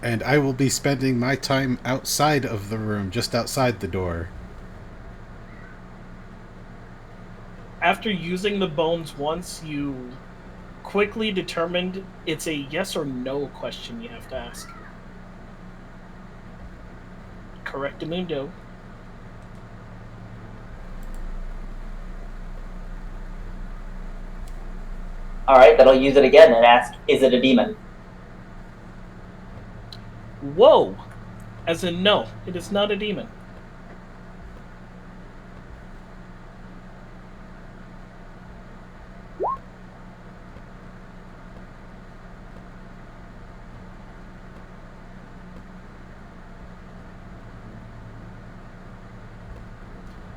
And I will be spending my time outside of the room, just outside the door. After using the bones once, you quickly determined it's a yes or no question you have to ask. Correctamundo. Alright, then I'll use it again and ask, is it a demon? Whoa! As in, no, it is not a demon.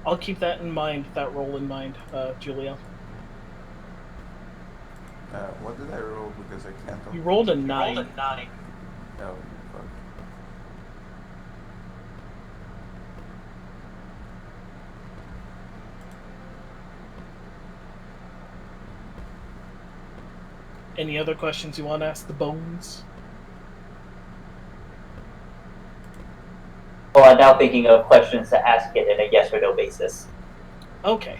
I'll keep that in mind, that roll in mind, Julia. What did I roll? Because I can't. You rolled a 9. Oh, fuck. Any other questions you want to ask the bones? Well, I'm now thinking of questions to ask it in a yes or no basis. Okay.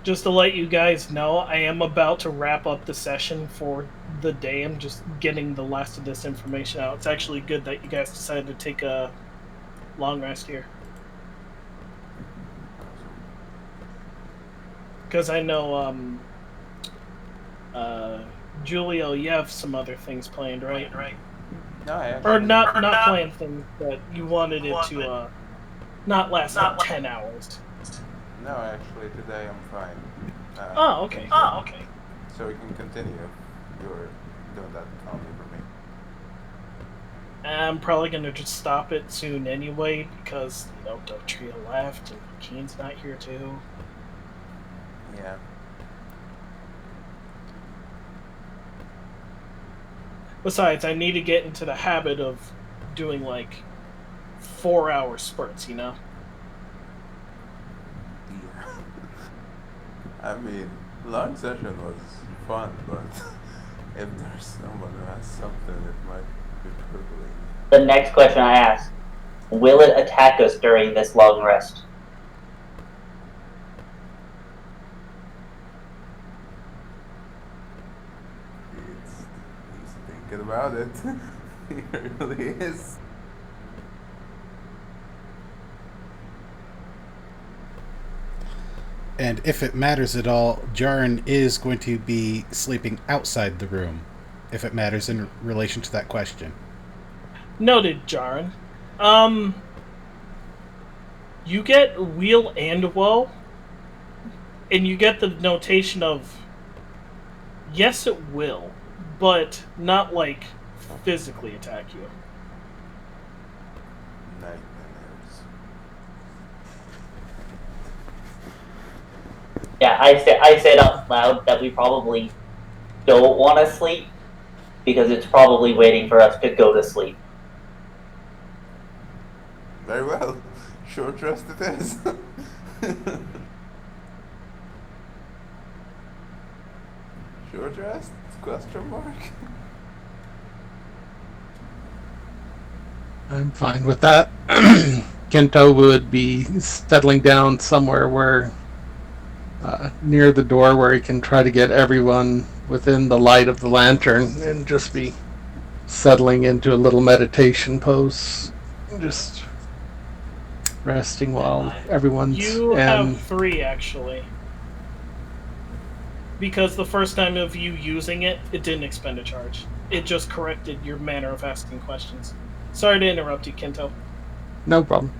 Just to let you guys know, I am about to wrap up the session for the day. I'm just getting the last of this information out. It's actually good that you guys decided to take a long rest here. Because I know, Julio, you have some other things planned, right? No, I actually. Or not planned things, but you wanted it to, not last like 10 hours. No, actually, today I'm fine. Oh, okay. So we can continue. You're doing that calmly for me. I'm probably gonna just stop it soon anyway, because, you know, Trio left, and Keen's not here too. Yeah. Besides, I need to get into the habit of doing, like, 4-hour spurts, you know? Yeah. I mean, long session was fun, but if there's someone who has something, it might be privileged. The next question I ask, will it attack us during this long rest? He's thinking about it. He really is. And if it matters at all, Jaren is going to be sleeping outside the room, if it matters in relation to that question. Noted, Jaren. You get wheel and woe, and you get the notation of, yes, it will, but not, like, physically attack you. Nightmares. Yeah, I said out loud that we probably don't want to sleep because it's probably waiting for us to go to sleep. Very well. Short rest it is. Short rest? Question mark? I'm fine with that. Kento would be settling down somewhere where, near the door, where he can try to get everyone within the light of the lantern and just be settling into a little meditation pose, just resting while everyone's. You have 3, actually. Because the first time of you using it, it didn't expend a charge. It just corrected your manner of asking questions. Sorry to interrupt you, Kento. No problem.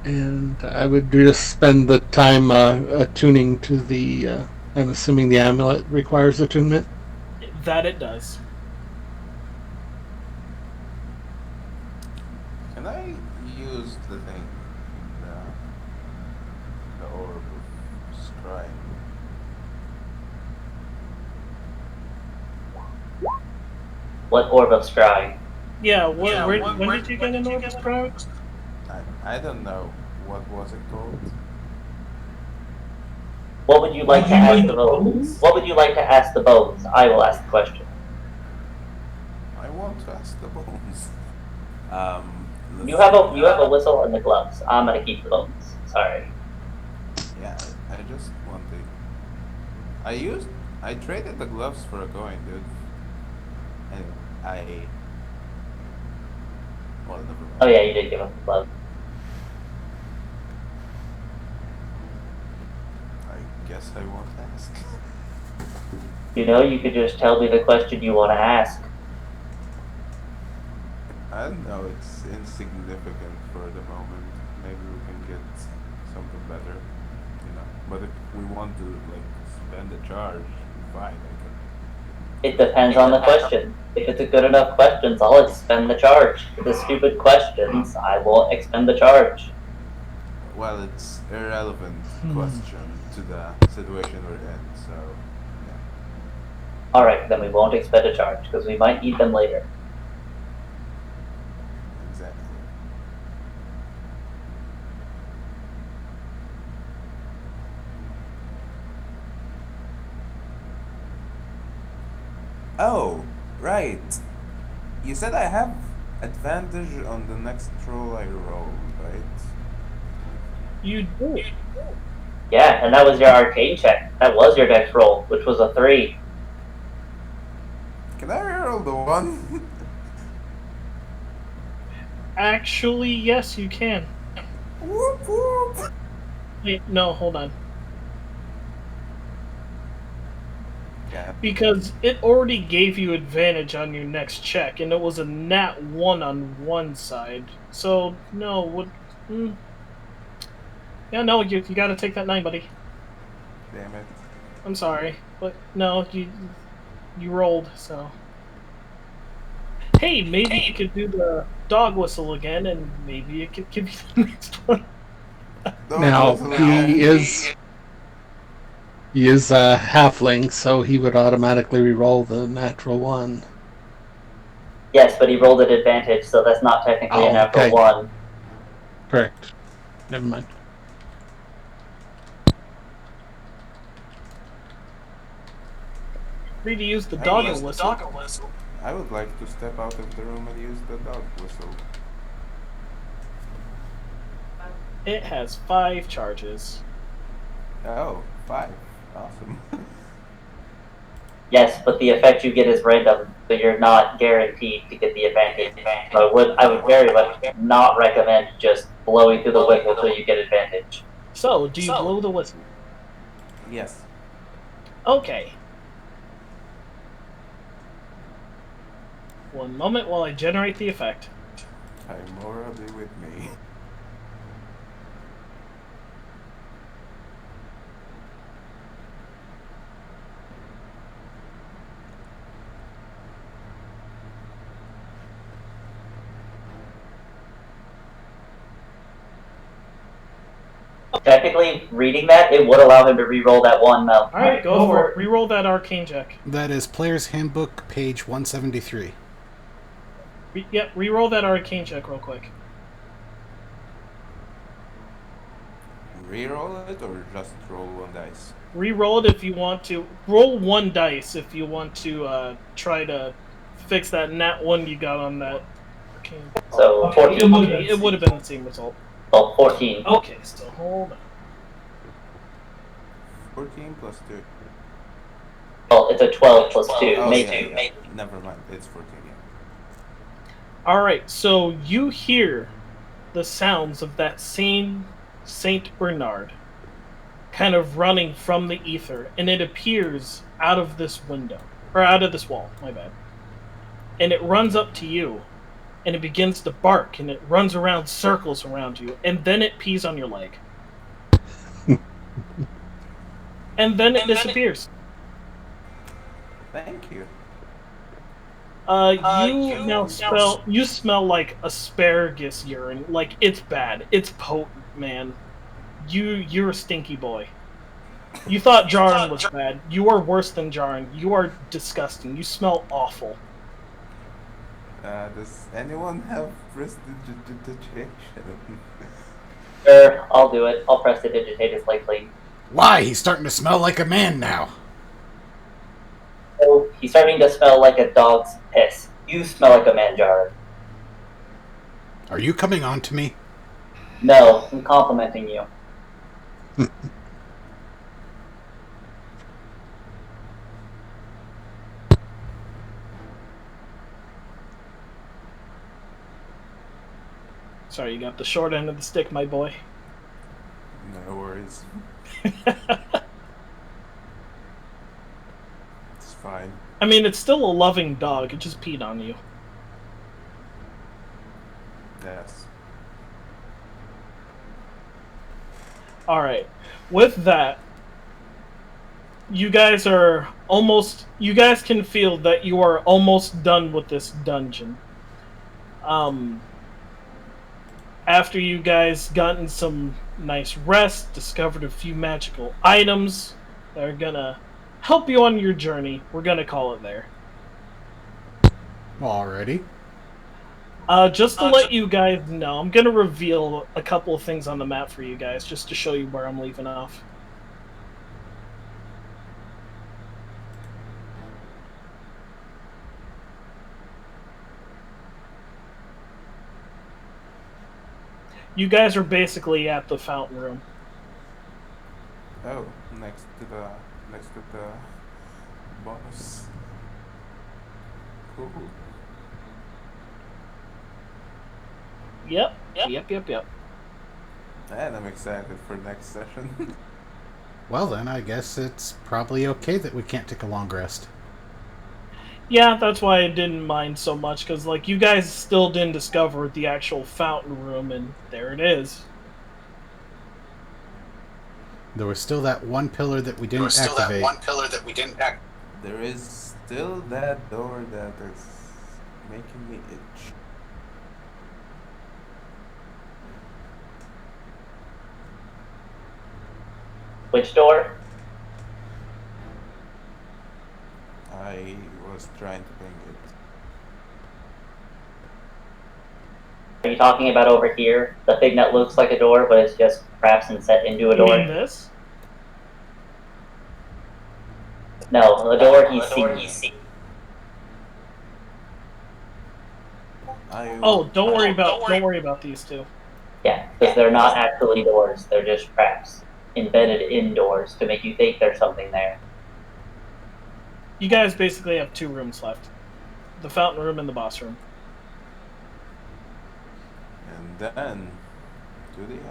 And I would just spend the time attuning to the. I'm assuming the amulet requires attunement. That it does. Can I use the thing? The orb of scrying. What orb of scry? Yeah, when did you get an orb of scry? I don't know. What was it called? What would you like to ask the bones? What would you like to ask the bones? I will ask the question. I want to ask the bones. You have a whistle and the gloves. I'm gonna keep the bones. Sorry. Yeah, I just wanted. I traded the gloves for a coin, dude. Anyway, well, never mind. Oh yeah, you did give us the gloves. I guess I won't ask. You know, you could just tell me the question you want to ask. I don't know, it's insignificant for the moment. Maybe we can get something better, you know. But if we want to like spend a charge, fine. It depends on the question. If it's a good enough questions, I'll expend the charge. If it's stupid questions, I won't expend the charge. Well, it's irrelevant question to the situation we're in. So, yeah. Alright, then we won't expend a charge, because we might need them later. Exactly. Oh, right. You said I have advantage on the next roll I roll, right? You do. Yeah, and that was your arcane check. That was your next roll, which was a 3. Can I reroll the one? Actually, yes, you can. Whoop whoop. Wait, no, hold on. Yeah. Because it already gave you advantage on your next check, and it was a nat 1 on one side. So, no, what... Yeah, no, you gotta take that 9, buddy. Damn it. I'm sorry, but no, you rolled, so... Hey, maybe you could do the dog whistle again, and maybe it could give you the next one. Now he is a halfling, so he would automatically re-roll the natural one. Yes, but he rolled at advantage, so that's not technically a natural okay. 1. Correct. Never mind. Free to use the dog whistle. I would like to step out of the room and use the dog whistle. It has 5 charges. Oh, 5. Awesome. Yes, but the effect you get is random, so you're not guaranteed to get the advantage. So I would very much not recommend just blowing through the whistle so you get advantage. So, do you blow the whistle? Yes. Okay. One moment while I generate the effect. Timora be with me. Technically, reading that, it would allow him to re-roll that one, though. Alright, go for it. Reroll that arcane check. That is Player's Handbook, page 173. Yep, reroll that arcane check real quick. Reroll it or just roll 1 dice? Reroll it if you want to. Roll 1 dice if you want to try to fix that nat 1 you got on that arcane. So, 14. Okay, it would have been the same result. Well, 14. Okay, so hold on. 14 plus 2. Well, it's a 12 plus 2. Oh, May yeah, 2. yeah. Never mind, it's 14, yeah. Alright, so you hear the sounds of that same Saint Bernard kind of running from the ether, and it appears out of this window, or out of this wall, my bad. And it runs up to you, and it begins to bark, and it runs around circles around you, and then it pees on your leg. And then it disappears. Thank you. You smell like asparagus urine. Like, it's bad. It's potent, man. You're a stinky boy. You thought Jarn was bad. You are worse than Jarn. You are disgusting. You smell awful. Does anyone have prestidigitation? Sure, I'll do it. I'll prestidigitate his leg plate. Why? He's starting to smell like a man now. Oh, he's starting to smell like a dog's piss. You smell like a manjar. Are you coming on to me? No, I'm complimenting you. Sorry, you got the short end of the stick, my boy. No worries. It's fine. I mean, it's still a loving dog. It just peed on you. Yes. Alright. With that, you guys can feel that you are almost done with this dungeon. After you guys gotten some nice rest, discovered a few magical items that are gonna help you on your journey, we're gonna call it there. Alrighty. Just to let you guys know, I'm gonna reveal a couple of things on the map for you guys, just to show you where I'm leaving off. You guys are basically at the fountain room. Oh, next to the boss. Cool. Yep. And I'm excited for next session. Well then, I guess it's probably okay that we can't take a long rest. Yeah, that's why I didn't mind so much, because, like, you guys still didn't discover the actual fountain room, and there it is. There was still that one pillar that we didn't activate. There is still that door that is making me itch. Which door? I was trying to bring it. Are you talking about over here? The thing that looks like a door, but it's just crafts and set into a You door? mean this? No, the door he's seeing. Oh, don't worry about these two. Yeah, because they're not actually doors. They're just traps embedded in doors to make you think there's something there. You guys basically have two rooms left. The fountain room and the boss room. And then, do they have to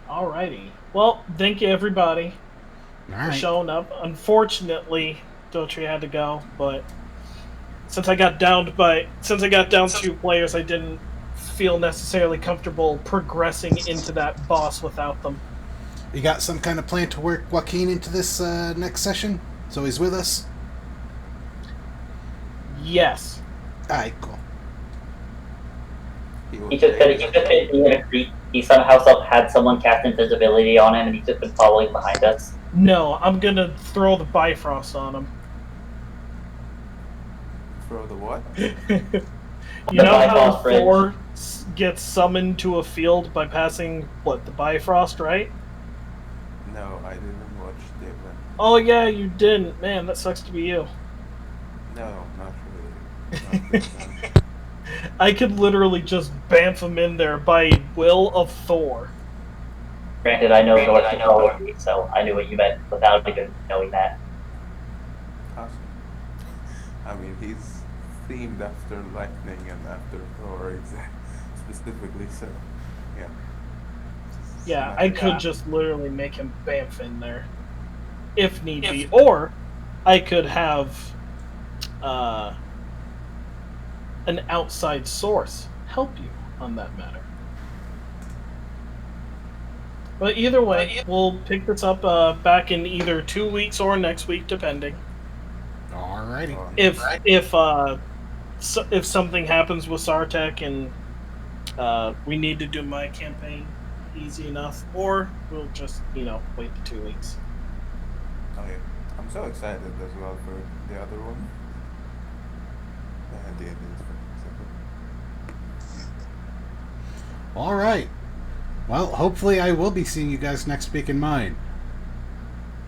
Alrighty. Well, thank you everybody for Alright. showing up. Unfortunately, Dotri had to go, but since I got down two players, I didn't feel necessarily comfortable progressing into that boss without them. You got some kind of plan to work Joaquin into this next session? So he's with us? Yes. Alright, cool. He's just been being a creep. He somehow had someone cast invisibility on him, and he's just been following behind us. No, I'm gonna throw the Bifrost on him. throw the what? You know how Thor gets summoned to a field by passing, the Bifrost, right? No, I didn't watch the event. Oh yeah, you didn't. Man, that sucks to be you. No, not really. Not the event. I could literally just bamf him in there by will of Thor. Granted, I know North mythology, so I knew what you meant without even knowing that. Awesome. I mean, he's themed after lightning and after Thor specifically, so yeah. Yeah, I could just literally make him bamf in there, if need be. Or I could have an outside source help you on that matter. But either way, we'll pick this up back in either 2 weeks or next week, depending. Alrighty. If something happens with Sartek and we need to do my campaign easy enough, or we'll just wait the 2 weeks. Okay. I'm so excited as well for the other one. The ending is fucking All right. Well, hopefully I will be seeing you guys next week in mine.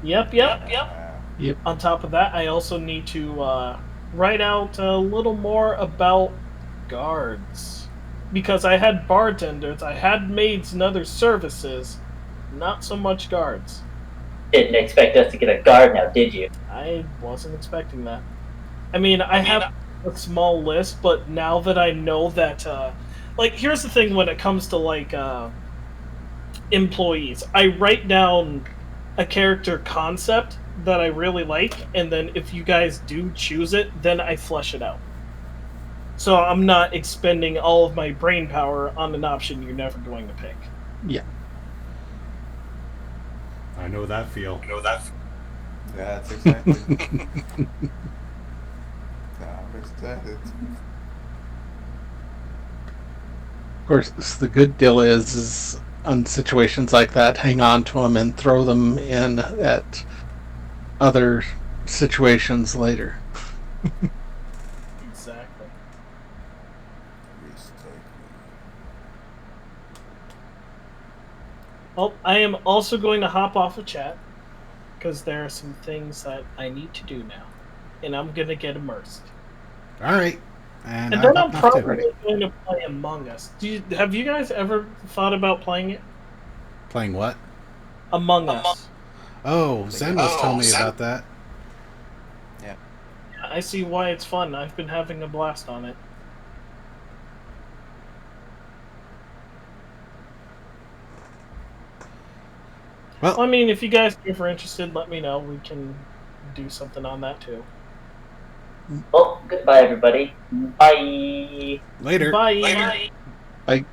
Yep. Yep. On top of that, I also need to write out a little more about guards. Because I had bartenders, I had maids and other services, not so much guards. Didn't expect us to get a guard now, did you? I wasn't expecting that. I mean, I have a small list, but now that I know that, like, here's the thing when it comes to, like, employees. I write down a character concept that I really like, and then if you guys do choose it, then I flesh it out. So I'm not expending all of my brain power on an option you're never going to pick. Yeah. I know that feel. Yeah, that's exactly. I'm excited. Of course, the good deal is on situations like that, hang on to them and throw them in at other situations later. Exactly. Well, I am also going to hop off of chat because there are some things that I need to do now, and I'm gonna get immersed. All right. And And then I'm hopping off too. probably going to play Among Us. Have you guys ever thought about playing it? Playing what? Among Us. Oh, Zen was telling me about that. Yeah. I see why it's fun. I've been having a blast on it. Well, I mean, if you guys are ever interested, let me know. We can do something on that too. Well, goodbye, everybody. Bye. Later. Bye. Like